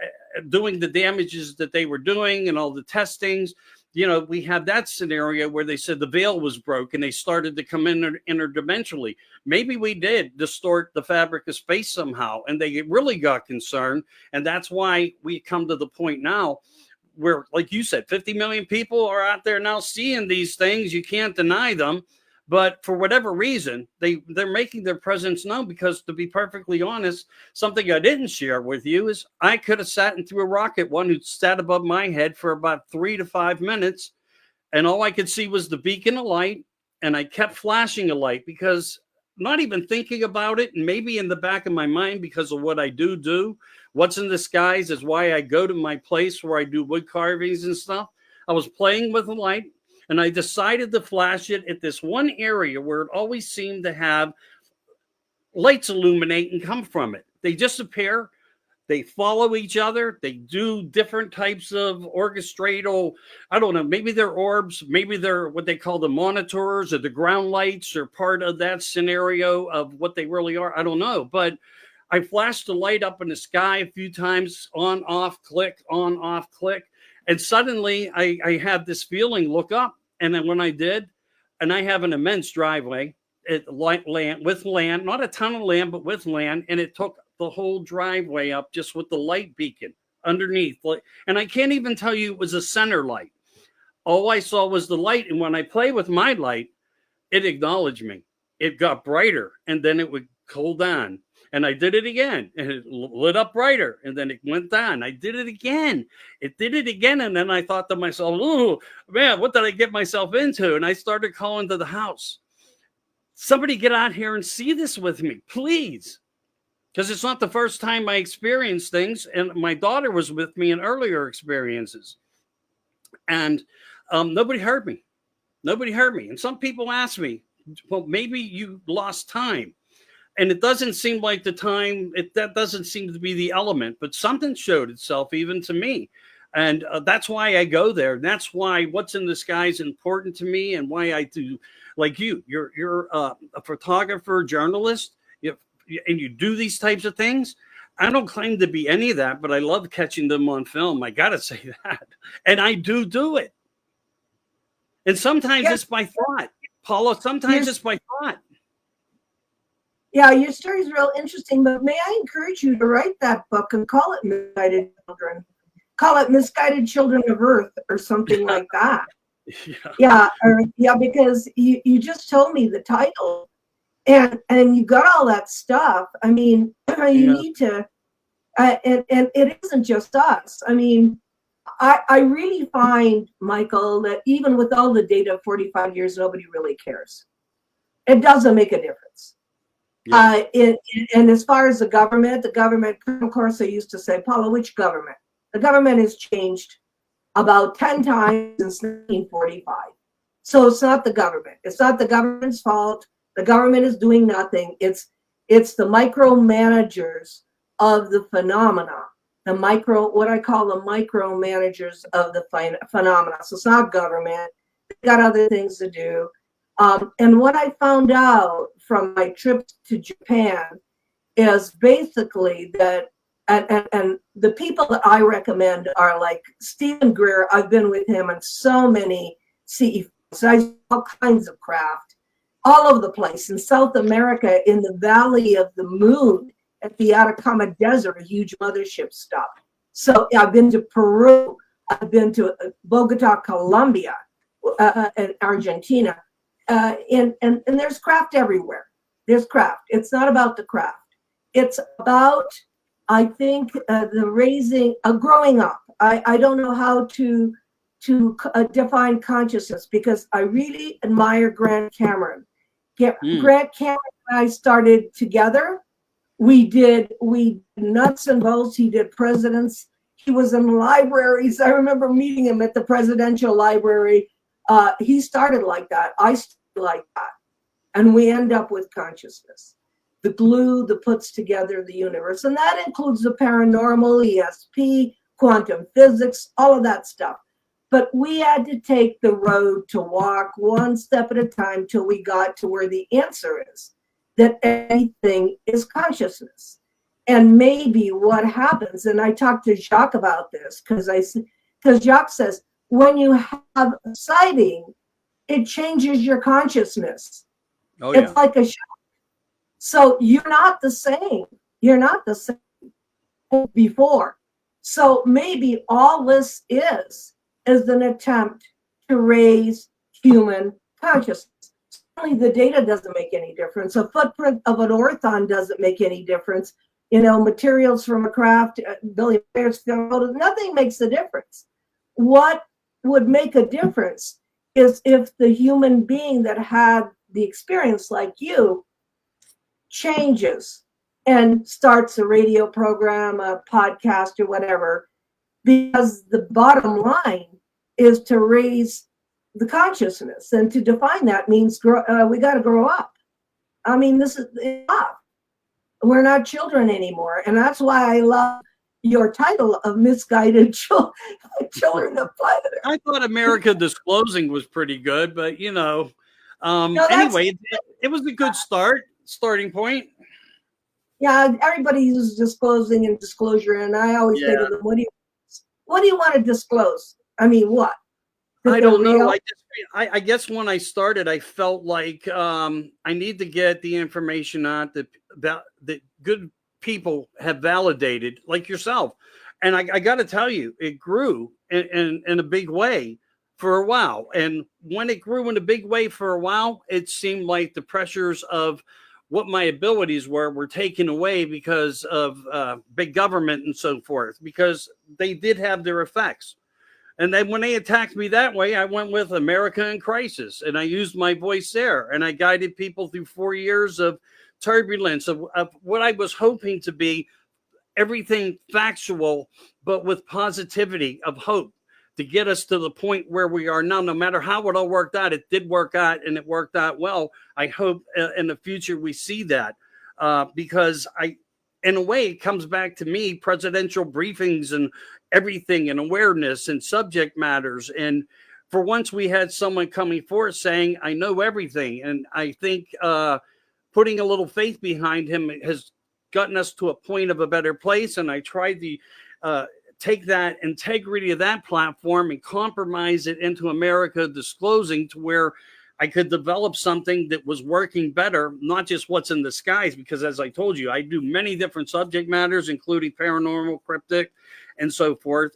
doing the damages that they were doing and all the testings. You know, we had that scenario where they said the veil was broke and they started to come in interdimensionally. Maybe we did distort the fabric of space somehow, and they really got concerned. And that's why we come to the point now where, like you said, 50 million people are out there now seeing these things. You can't deny them. But for whatever reason, they're making their presence known, because, to be perfectly honest, something I didn't share with you is I could have sat and threw a rock at one who sat above my head for about 3 to 5 minutes, and all I could see was the beacon of light, and I kept flashing a light, because not even thinking about it, and maybe in the back of my mind, because of what I do, what's in the skies is why I go to my place where I do wood carvings and stuff. I was playing with the light, and I decided to flash it at this one area where it always seemed to have lights illuminate and come from it. They disappear. They follow each other. They do different types of orchestratal, I don't know, maybe they're orbs, maybe they're what they call the monitors or the ground lights, or part of that scenario of what they really are. I don't know. But I flashed the light up in the sky a few times, on, off, click, on, off, click. And suddenly I had this feeling, look up. And then when I did, and I have an immense driveway with land, not a ton of land, but with land. And it took the whole driveway up just with the light beacon underneath. And I can't even tell you it was a center light. All I saw was the light. And when I play with my light, it acknowledged me. It got brighter, and then it would cool down. And I did it again, and it lit up brighter, and then it went down. I did it again. It did it again, and then I thought to myself, oh, man, what did I get myself into? And I started calling to the house. Somebody get out here and see this with me, please. Because it's not the first time I experienced things, and my daughter was with me in earlier experiences. And nobody heard me. Nobody heard me. And some people ask me, well, maybe you lost time. And it doesn't seem like the time, that doesn't seem to be the element, but something showed itself even to me. And that's why I go there. And that's why what's in the sky is important to me, and why I do, like you're a photographer, journalist, and you do these types of things. I don't claim to be any of that, but I love catching them on film. I got to say that. And I do it. And sometimes it's by thought. Paula, sometimes it's by thought. Yeah, your story is real interesting, but may I encourage you to write that book and call it Misguided Children? Call it Misguided Children of Earth or something like that. Yeah, because you just told me the title, and you got all that stuff. I mean, you need to, and it isn't just us. I mean, I really find, Michael, that even with all the data of 45 years, nobody really cares. It doesn't make a difference. Yeah. And as far as the government, Colonel Corso used to say, Paula, which government? The government has changed about 10 times since 1945. So it's not the government. It's not the government's fault. The government is doing nothing. It's the micromanagers of the phenomena, what I call the micromanagers of the phenomena. So it's not government. They've got other things to do. And what I found out from my trip to Japan is basically that, and the people that I recommend are like Stephen Greer. I've been with him on so many CE, all kinds of craft, all over the place. In South America, in the Valley of the Moon, at the Atacama Desert, a huge mothership stop. So I've been to Peru. I've been to Bogota, Colombia. in Argentina. And there's craft everywhere. There's craft. It's not about the craft. It's about, I think, the raising, growing up. I don't know how to define consciousness, because I really admire Grant Cameron. Grant Cameron and I started together. We did nuts and bolts. He did presidents. He was in libraries. I remember meeting him at the presidential library. He started like that. I started like that. And we end up with consciousness, the glue that puts together the universe. And that includes the paranormal, ESP, quantum physics, all of that stuff. But we had to take the road to walk one step at a time till we got to where the answer is, that everything is consciousness. And maybe what happens, and I talked to Jacques about this, because Jacques says, when you have a sighting, it changes your consciousnness. Oh, yeah. It's like a shock. So you're not the same. You're not the same before. So maybe all this is an attempt to raise human consciousness. Certainly the data doesn't make any difference. A footprint of an orthon doesn't make any difference. Materials from a craft, nothing makes a difference. What would make a difference is if the human being that had the experience like you changes and starts a radio program, a podcast, or whatever, because the bottom line is to raise the consciousness. And to define that means we got to grow up. I mean, this is enough. We're not children anymore. And that's why I love your title of Misguided Children of Planet Earth. I thought America Disclosing was pretty good, but anyway, it was a good starting point. Yeah, everybody uses disclosing and disclosure, and I always say to them, what do you want to disclose? I mean, what? I don't know. I guess when I started, I felt like I need to get the information out that good people have validated, like yourself. And I got to tell you, it grew in a big way for a while. And when it grew in a big way for a while, it seemed like the pressures of what my abilities were taken away because of big government and so forth, because they did have their effects. And then when they attacked me that way, I went with America in Crisis, and I used my voice there, and I guided people through 4 years of turbulence of what I was hoping to be everything factual, but with positivity of hope to get us to the point where we are now. No matter how it all worked out, it did work out, and it worked out well. I hope in the future we see that because in a way, it comes back to me, presidential briefings and everything, and awareness and subject matters. And for once, we had someone coming forth saying, I know everything. And I think putting a little faith behind him has gotten us to a point of a better place. And I tried to take that integrity of that platform and compromise it into America Disclosing, to where I could develop something that was working better, not just what's in the skies, because as I told you, I do many different subject matters, including paranormal, cryptic, and so forth.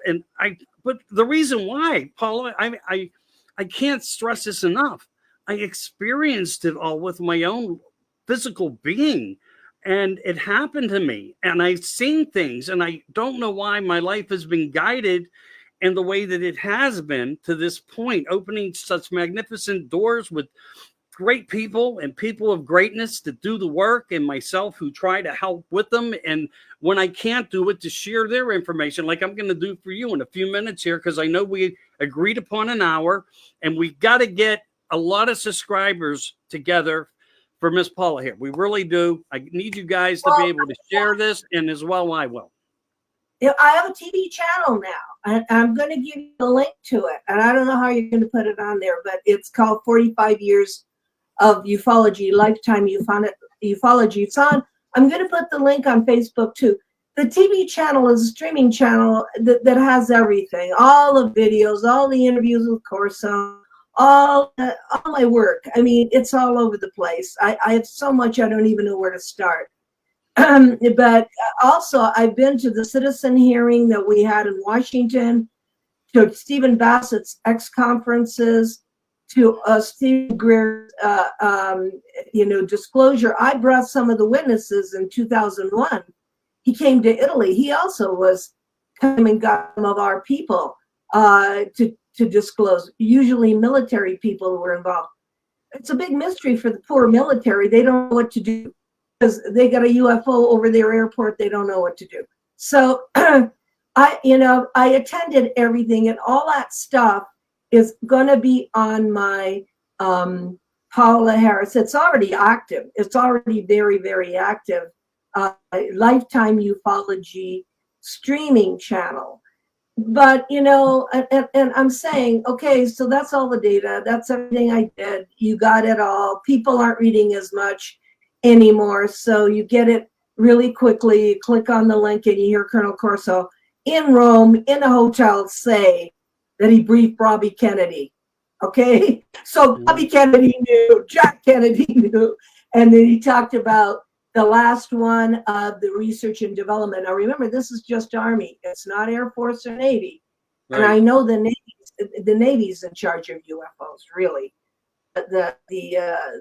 But the reason why, Paula, I can't stress this enough. I experienced it all with my own physical being, and it happened to me, and I've seen things, and I don't know why my life has been guided in the way that it has been to this point, opening such magnificent doors with great people and people of greatness to do the work, and myself who try to help with them. And when I can't do it, to share their information, like I'm going to do for you in a few minutes here, because I know we agreed upon an hour, and we've got to get a lot of subscribers together for Miss Paula here. We really do. I need you guys to be able to share this, and as well I will. I have a TV channel now, and I'm going to give you a link to it. And I don't know how you're going to put it on there, but it's called 45 Years of Ufology, Lifetime Ufology. It's on. I'm going to put the link on Facebook too. The TV channel is a streaming channel that has everything, all the videos, all the interviews with Corso, all my work. I mean, it's all over the place. I have so much, I don't even know where to start. But also, I've been to the citizen hearing that we had in Washington, to Stephen Bassett's X conferences. to Steve Greer's, disclosure, I brought some of the witnesses in 2001. He came to Italy. He also was coming and got some of our people to disclose. Usually military people were involved. It's a big mystery for the poor military. They don't know what to do because they got a UFO over their airport. They don't know what to do. So I attended everything, and all that stuff is going to be on my Paola Harris. It's already active. It's already very, very active. Lifetime Ufology streaming channel. But, and I'm saying, okay, so that's all the data. That's everything I did. You got it all. People aren't reading as much anymore. So you get it really quickly. You click on the link and you hear Colonel Corso in Rome, in a hotel, say that he briefed Bobby Kennedy. Okay? So Bobby Kennedy knew, Jack Kennedy knew. And then he talked about the last one of the research and development. Now remember, this is just Army. It's not Air Force or Navy. Right. And I know the Navy's in charge of UFOs, really. The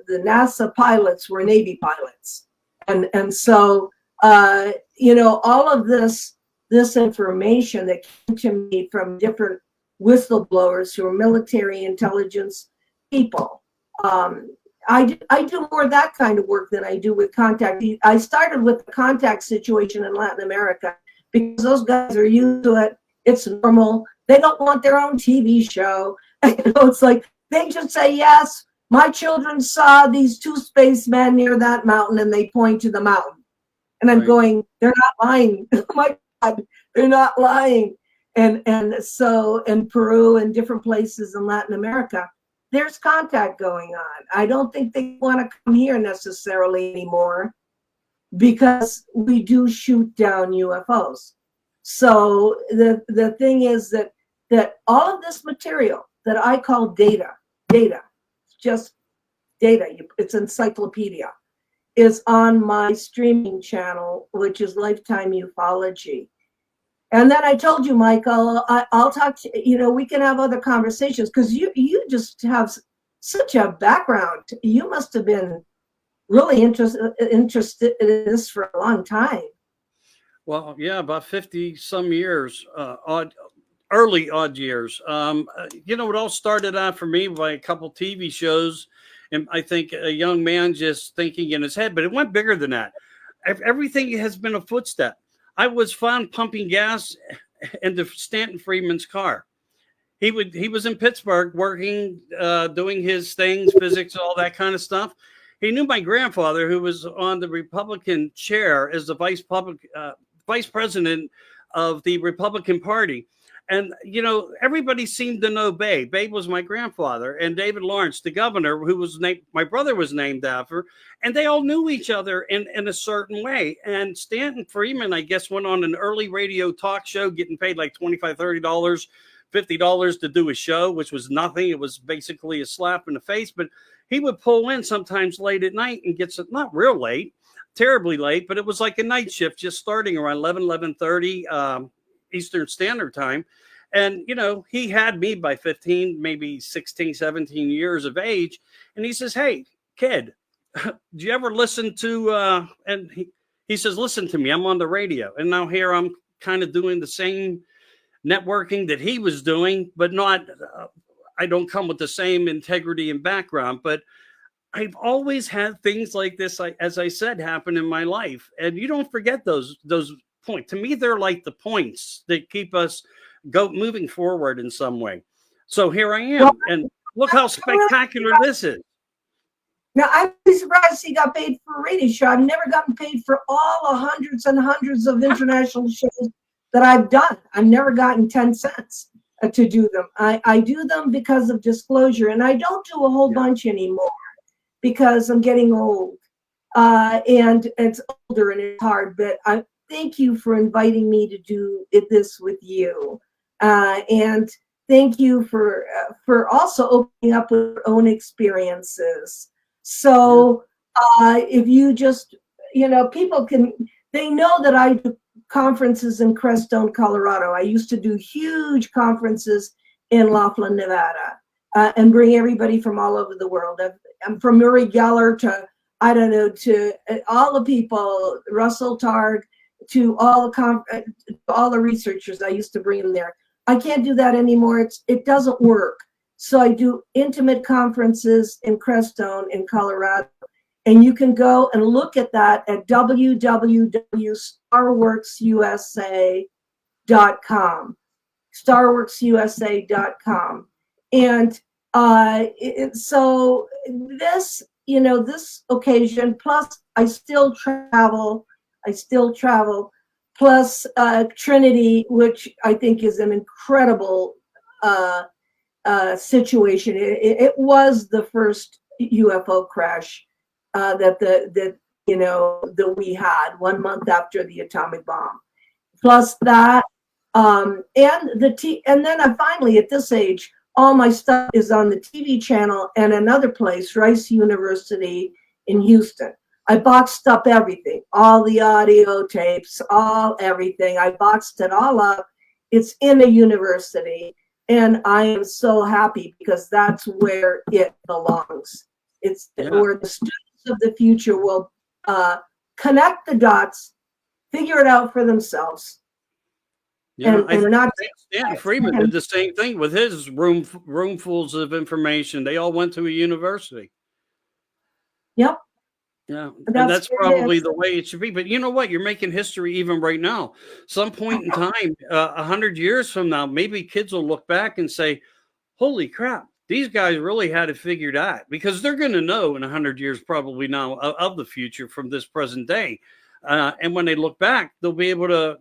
NASA pilots were Navy pilots. And so, all of this information that came to me from different whistleblowers who are military intelligence people, I do more of that kind of work than I do with contact. I started with the contact situation in Latin America because those guys are used to it. It's normal. They don't want their own TV show. It's like they just say, yes, my children saw these two spacemen near that mountain, and they point to the mountain. And I'm going, they're not lying. Oh my God, they're not lying. And so in Peru and different places in Latin America, there's contact going on. I don't think they want to come here necessarily anymore because we do shoot down UFOs. So the thing is that all of this material that I call data, just data, it's encyclopedia, is on my streaming channel, which is Lifetime Ufology. And then I told you, Michael, I'll talk to, we can have other conversations because you just have such a background. You must have been really interested in this for a long time. Well, yeah, about 50 some years, early odd years. It all started out for me by a couple TV shows. And I think a young man just thinking in his head, but it went bigger than that. Everything has been a footstep. I was found pumping gas into Stanton Friedman's car. He was in Pittsburgh working, doing his things, physics, all that kind of stuff. He knew my grandfather, who was on the Republican chair as the vice president of the Republican Party. And, everybody seemed to know Babe. Babe was my grandfather, and David Lawrence, the governor, who was named, my brother was named after, and they all knew each other in a certain way. And Stanton Friedman, I guess, went on an early radio talk show, getting paid like $25, $30, $50 to do a show, which was nothing. It was basically a slap in the face, but he would pull in sometimes late at night and get some, not real late, terribly late, but it was like a night shift just starting around 11:30 Eastern Standard Time. And, he had me by 15, maybe 16, 17 years of age. And he says, hey, kid, do you ever listen to, and he says, listen to me, I'm on the radio. And now here I'm kind of doing the same networking that he was doing, but not, I don't come with the same integrity and background, but I've always had things like this, as I said, happen in my life. And you don't forget those points. To me, they're like the points that keep us moving forward in some way. So here I am, and look how spectacular this is. Now, I'd be surprised he got paid for a radio show. I've never gotten paid for all the hundreds and hundreds of international shows that I've done. I've never gotten 10 cents to do them. I do them because of disclosure, and I don't do a whole bunch anymore because I'm getting old, and it's older and it's hard, but I thank you for inviting me to do this with you. And thank you for also opening up with your own experiences. So if you just, people they know that I do conferences in Crestone, Colorado. I used to do huge conferences in Laughlin, Nevada. and bring everybody from all over the world. I'm from Uri Geller to, I don't know, to all the people, Russell Targ, to all the researchers. I used to bring them there. I can't do that anymore. It doesn't work. So I do intimate conferences in Crestone in Colorado. And you can go and look at that at www.starworksusa.com. starworksusa.com. And so this, this occasion, plus I still travel, plus Trinity, which I think is an incredible situation. It was the first UFO crash that we had 1 month after the atomic bomb. Plus that, and then finally at this age, all my stuff is on the TV channel and another place, Rice University in Houston. I boxed up everything, all the audio tapes, everything. I boxed it all up. It's in a university, and I am so happy because that's where it belongs. It's where the students of the future will connect the dots, figure it out for themselves. Yeah, Stanton Friedman did the same thing with his roomfuls of information. They all went to a university. Yep. Yeah, and that's probably the way it should be. But you know what? You're making history even right now. Some point in time, 100 years from now, maybe kids will look back and say, holy crap, these guys really had it figured out, because they're going to know in 100 years probably now of the future from this present day. And when they look back, they'll be able to,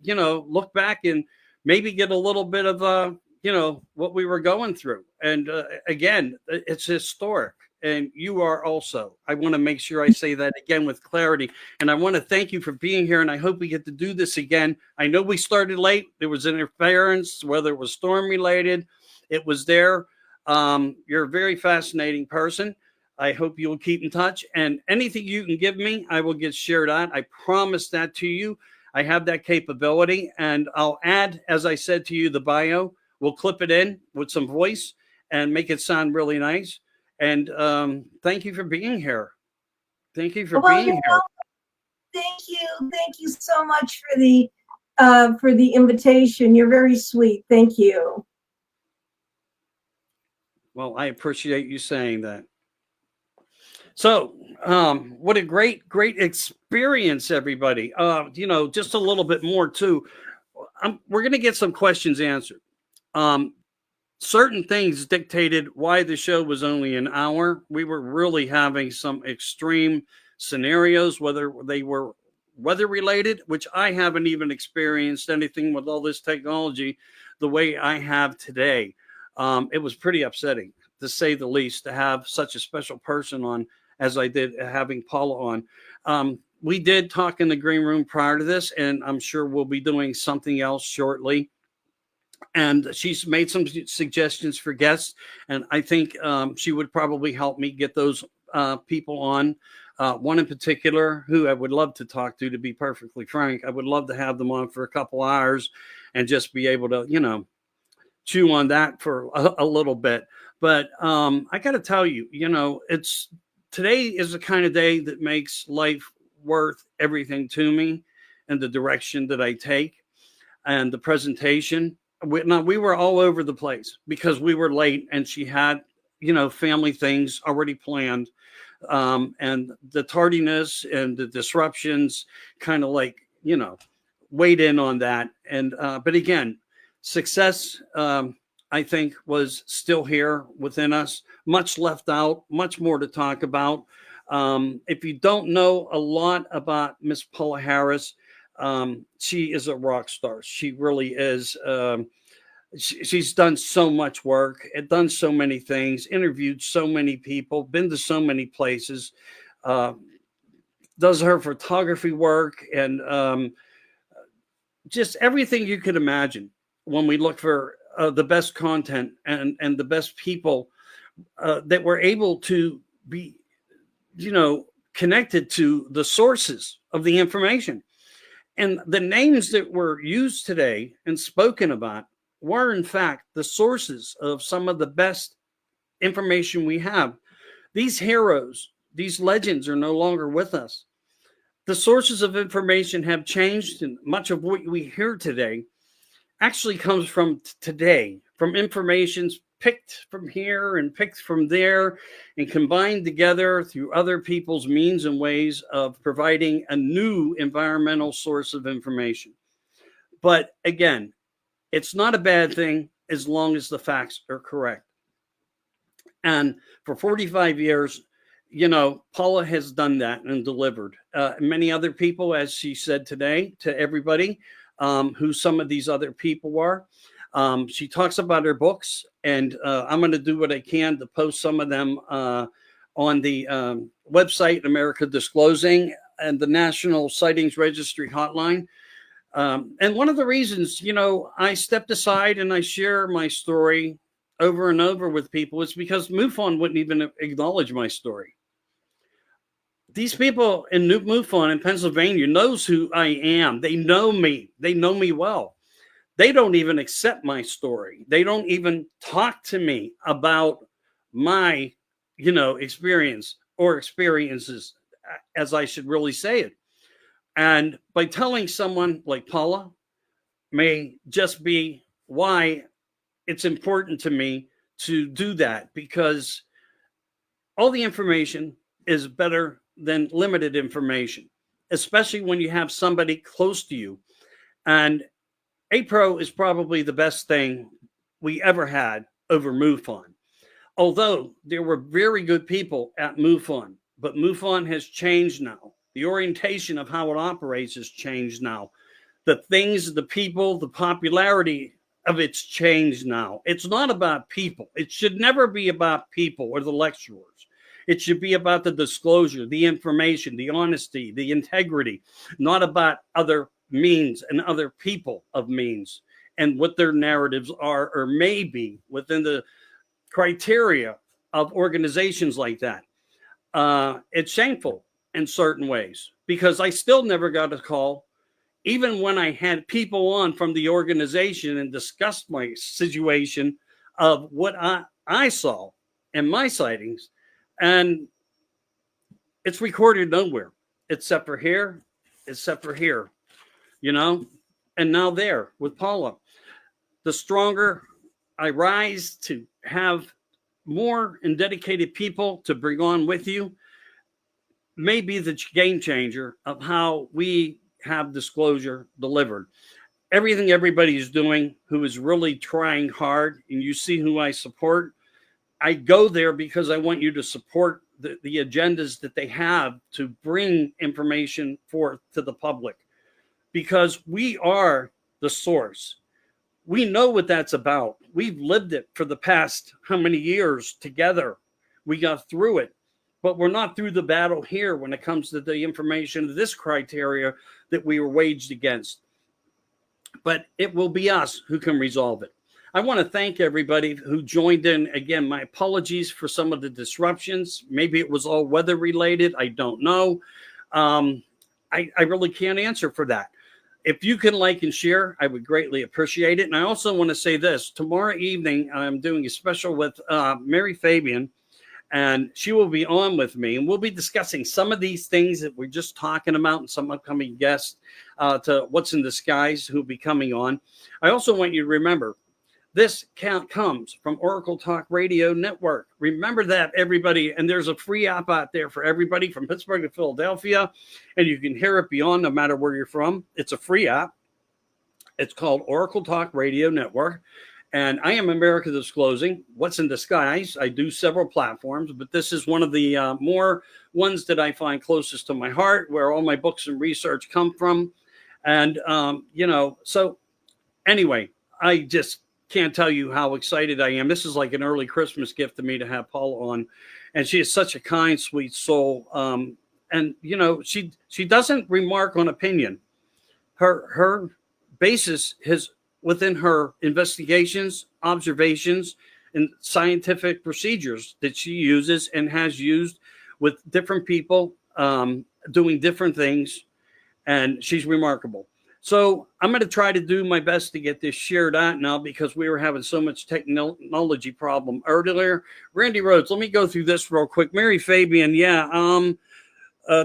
look back and maybe get a little bit of, what we were going through. And again, it's historic. And you are also. I want to make sure I say that again with clarity. And I want to thank you for being here. And I hope we get to do this again. I know we started late. There was interference, whether it was storm related. It was there. You're a very fascinating person. I hope you'll keep in touch. And anything you can give me, I will get shared out. I promise that to you. I have that capability. And I'll add, as I said to you, the bio. We'll clip it in with some voice and make it sound really nice. And thank you for being here. Thank you for being here. Thank you so much for the invitation. You're very sweet. Thank you. Well, I appreciate you saying that. So, what a great experience, everybody. Just a little bit more too. We're going to get some questions answered. Certain things dictated why the show was only an hour. We were really having some extreme scenarios, whether they were weather related, which I haven't even experienced anything with all this technology the way I have today. It was pretty upsetting, to say the least, to have such a special person on as I did, having Paula on. We did talk in the green room prior to this, and I'm sure we'll be doing something else shortly. And she's made some suggestions for guests, and I think she would probably help me get those people on. One in particular who I would love to talk to be perfectly frank. I would love to have them on for a couple hours and just be able to, chew on that for a little bit. But I got to tell you, today is the kind of day that makes life worth everything to me, and the direction that I take and the presentation. We were all over the place because we were late, and she had, family things already planned. And the tardiness and the disruptions kind of weighed in on that. And, but again, success, I think, was still here within us, much left out, much more to talk about. If you don't know a lot about Miss Paola Harris, she is a rock star. She really is. She's done so much work, done so many things, interviewed so many people, been to so many places, does her photography work, and just everything you could imagine when we look for the best content and the best people that were able to be, connected to the sources of the information. And the names that were used today and spoken about were, in fact, the sources of some of the best information we have. These heroes, these legends are no longer with us. The sources of information have changed, and much of what we hear today actually comes from today, from informations picked from here and picked from there and combined together through other people's means and ways of providing a new environmental source of information. But again, it's not a bad thing as long as the facts are correct. And for 45 years, Paula has done that and delivered. Many other people, as she said today to everybody, who some of these other people are. She talks about her books, and I'm going to do what I can to post some of them on the website, America Disclosing, and the National Sightings Registry hotline. And one of the reasons, I stepped aside and I share my story over and over with people is because MUFON wouldn't even acknowledge my story. These people in MUFON in Pennsylvania knows who I am. They know me. They know me well. They don't even accept my story. They don't even talk to me about my, experience or experiences, as I should really say it. And by telling someone like Paula may just be why it's important to me to do that, because all the information is better than limited information, especially when you have somebody close to you. And APRO is probably the best thing we ever had over MUFON. Although there were very good people at MUFON, but MUFON has changed now. The orientation of how it operates has changed now. The things, the people, the popularity of it's changed now. It's not about people. It should never be about people or the lecturers. It should be about the disclosure, the information, the honesty, the integrity, not about other means and other people of means and what their narratives are or may be within the criteria of organizations like that. It's shameful in certain ways, because I still never got a call, even when I had people on from the organization and discussed my situation of what I saw in my sightings. And it's recorded nowhere except for here, and now there with Paula. The stronger I rise to have more and dedicated people to bring on with you, may be the game changer of how we have disclosure delivered. Everything everybody is doing who is really trying hard, and you see who I support, I go there because I want you to support the agendas that they have to bring information forth to the public, because we are the source. We know what that's about. We've lived it for the past how many years together. We got through it, but we're not through the battle here when it comes to the information, this criteria that we were waged against. But it will be us who can resolve it. I want to thank everybody who joined in. Again, my apologies for some of the disruptions. Maybe it was all weather related. I don't know. I really can't answer for that. If you can like and share, I would greatly appreciate it. And I also want to say this. Tomorrow evening, I'm doing a special with Mary Fabian, and she will be on with me. And we'll be discussing some of these things that we're just talking about, and some upcoming guests to What's in the Skies who will be coming on. I also want you to remember, this comes from Oracle Talk Radio Network. Remember that, everybody. And there's a free app out there for everybody from Pittsburgh to Philadelphia. And you can hear it beyond, no matter where you're from. It's a free app. It's called Oracle Talk Radio Network. And I am America Disclosing, What's in Disguise. I do several platforms, but this is one of the more ones that I find closest to my heart, where all my books and research come from. And, so anyway, I just can't tell you how excited I am. This is like an early Christmas gift to me to have Paula on. And she is such a kind, sweet soul. And, she doesn't remark on opinion. Her basis is within her investigations, observations, and scientific procedures that she uses and has used with different people doing different things. And she's remarkable. So I'm going to try to do my best to get this shared out now because we were having so much technology problem earlier. Randy Rhodes, let me go through this real quick. Mary Fabian,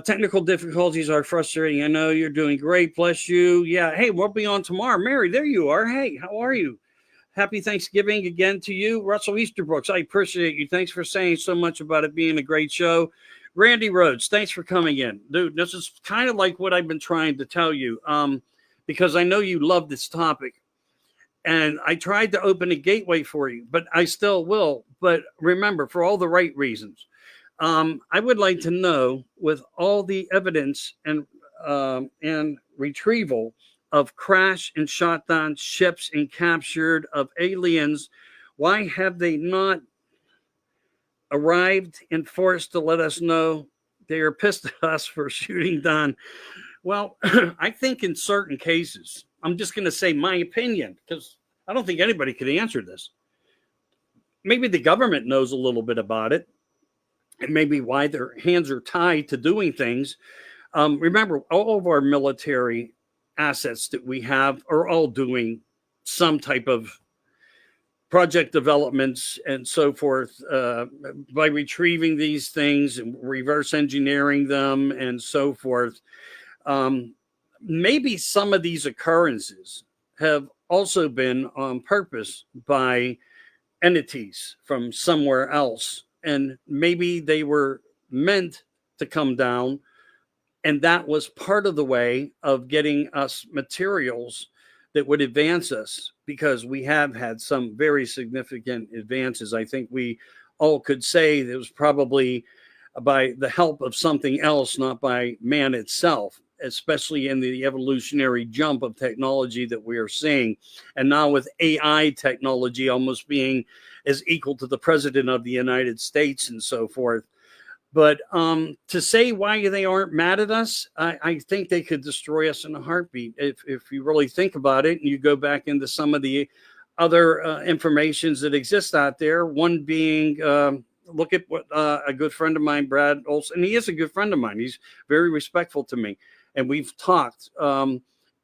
technical difficulties are frustrating. I know you're doing great. Bless you. Yeah. Hey, we'll be on tomorrow. Mary, there you are. Hey, how are you? Happy Thanksgiving again to you. Russell Easterbrooks, I appreciate you. Thanks for saying so much about it being a great show. Randy Rhodes, thanks for coming in. Dude, this is kind of like what I've been trying to tell you. Because I know you love this topic. And I tried to open a gateway for you, but I still will. But remember, for all the right reasons, I would like to know, with all the evidence and retrieval of crash and shot down ships and captured of aliens, why have they not arrived and forced to let us know they are pissed at us for shooting down? Well, I think in certain cases, I'm just going to say my opinion because I don't think anybody could answer this. Maybe the government knows a little bit about it and maybe why their hands are tied to doing things. Remember, all of our military assets that we have are all doing some type of project developments and so forth by retrieving these things and reverse engineering them and so forth. Maybe some of these occurrences have also been on purpose by entities from somewhere else. And maybe they were meant to come down. And that was part of the way of getting us materials that would advance us, because we have had some very significant advances. I think we all could say it was probably by the help of something else, not by man itself, especially in the evolutionary jump of technology that we are seeing. And now with AI technology almost being as equal to the president of the United States and so forth. But to say why they aren't mad at us, I think they could destroy us in a heartbeat. If you really think about it and you go back into some of the other informations that exist out there, one being, look at what a good friend of mine, Brad Olson, and he is a good friend of mine. He's very respectful to me. And we've talked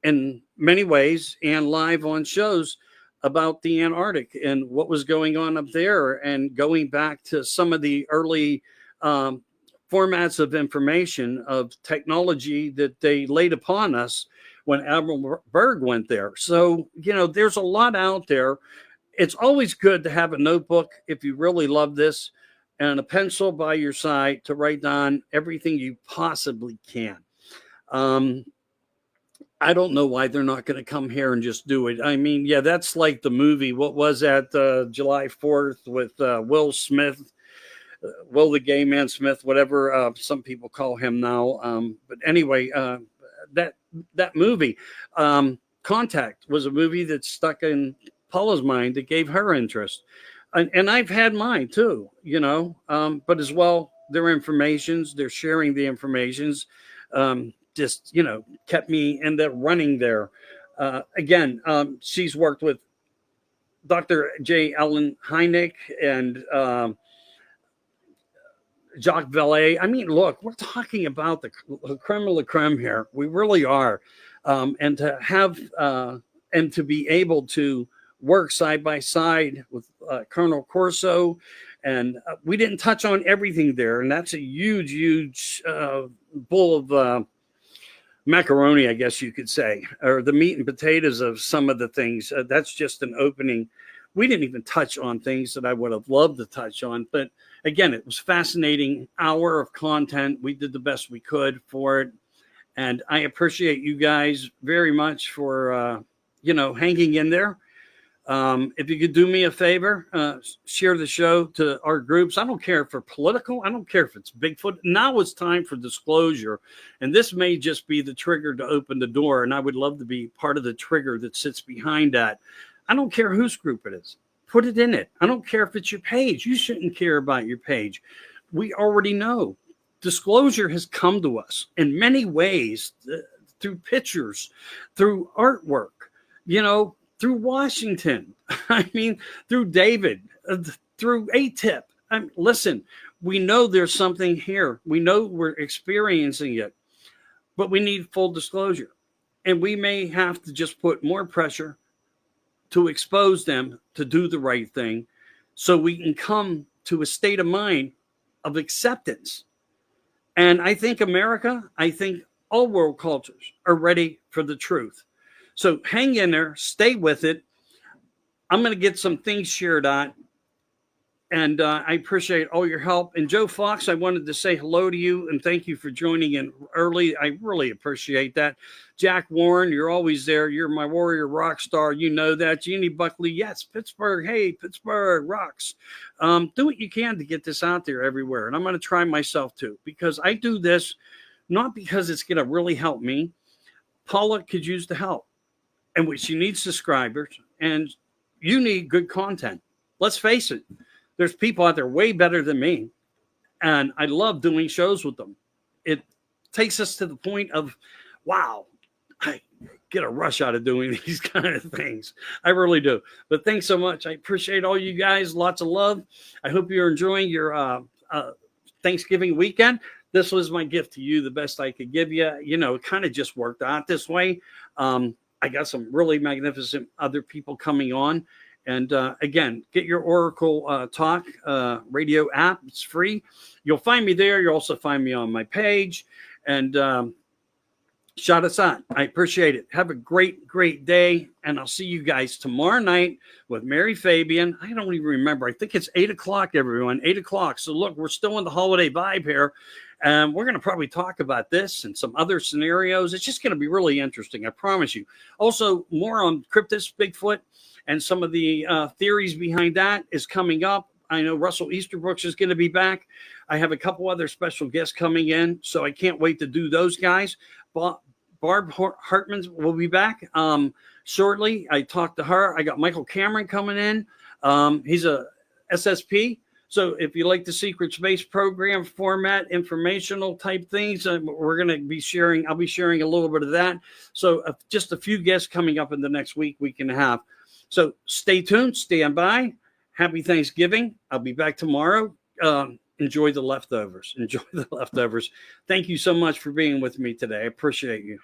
in many ways and live on shows about the Antarctic and what was going on up there, and going back to some of the early formats of information of technology that they laid upon us when Admiral Byrd went there. So, there's a lot out there. It's always good to have a notebook if you really love this, and a pencil by your side to write down everything you possibly can. I don't know why they're not going to come here and just do it. I mean, yeah, that's like the movie. What was that? July 4th with Will Smith, Will the Gay Man Smith, whatever some people call him now. But anyway, that movie, Contact, was a movie that stuck in Paula's mind that gave her interest. And I've had mine too, but as well, their informations, they're sharing the informations. Just kept me in the running there. Again, she's worked with Dr. J. Allen Hynek and Jacques Vallee. I mean, look, we're talking about the creme de la creme here. We really are. And to have and to be able to work side by side with Colonel Corso. And we didn't touch on everything there. And that's a huge bowl of macaroni, I guess you could say, or the meat and potatoes of some of the things. That's just an opening. We didn't even touch on things that I would have loved to touch on. But again, it was fascinating hour of content. We did the best we could for it. And I appreciate you guys very much for, hanging in there. If you could do me a favor, share the show to our groups. I don't care if it's political. I don't care if it's Bigfoot. Now it's time for disclosure. And this may just be the trigger to open the door. And I would love to be part of the trigger that sits behind that. I don't care whose group it is. Put it in it. I don't care if it's your page. You shouldn't care about your page. We already know. Disclosure has come to us in many ways, through pictures, through artwork, through Washington, through David, through A-Tip. Listen, we know there's something here. We know we're experiencing it, but we need full disclosure. And we may have to just put more pressure to expose them to do the right thing so we can come to a state of mind of acceptance. And I think America, I think all world cultures are ready for the truth. So hang in there, stay with it. I'm going to get some things shared out. And I appreciate all your help. And Joe Fox, I wanted to say hello to you and thank you for joining in early. I really appreciate that. Jack Warren, you're always there. You're my warrior rock star. You know that. Jeannie Buckley, yes, Pittsburgh. Hey, Pittsburgh rocks. Do what you can to get this out there everywhere. And I'm going to try myself too, because I do this not because it's going to really help me. Paula could use the help. And she needs subscribers. And you need good content. Let's face it. There's people out there way better than me, and I love doing shows with them. It takes us to the point of, wow, I get a rush out of doing these kind of things. I really do. But thanks so much. I appreciate all you guys. Lots of love. I hope you're enjoying your Thanksgiving weekend. This was my gift to you, the best I could give you. You know, it kind of just worked out this way. I got some really magnificent other people coming on. And again, get your Oracle Talk radio app. It's free. You'll find me there. You'll also find me on my page. And shout us out. I appreciate it. Have a great, great day. And I'll see you guys tomorrow night with Mary Fabian. I don't even remember. I think it's 8 o'clock, everyone. 8 o'clock. So look, we're still in the holiday vibe here. And we're going to probably talk about this and some other scenarios. It's just going to be really interesting. I promise you. Also, more on Cryptis, Bigfoot. And some of the theories behind that is coming up. I know Russell Easterbrooks is going to be back. I have a couple other special guests coming in, so I can't wait to do those guys. Barb Hartman will be back shortly. I talked to her. I got Michael Cameron coming in. He's a SSP. So if you like the Secret Space program format, informational type things, we're going to be sharing. I'll be sharing a little bit of that. So just a few guests coming up in the next week and a half. So stay tuned, stand by. Happy Thanksgiving. I'll be back tomorrow. Enjoy the leftovers. Enjoy the leftovers. Thank you so much for being with me today. I appreciate you.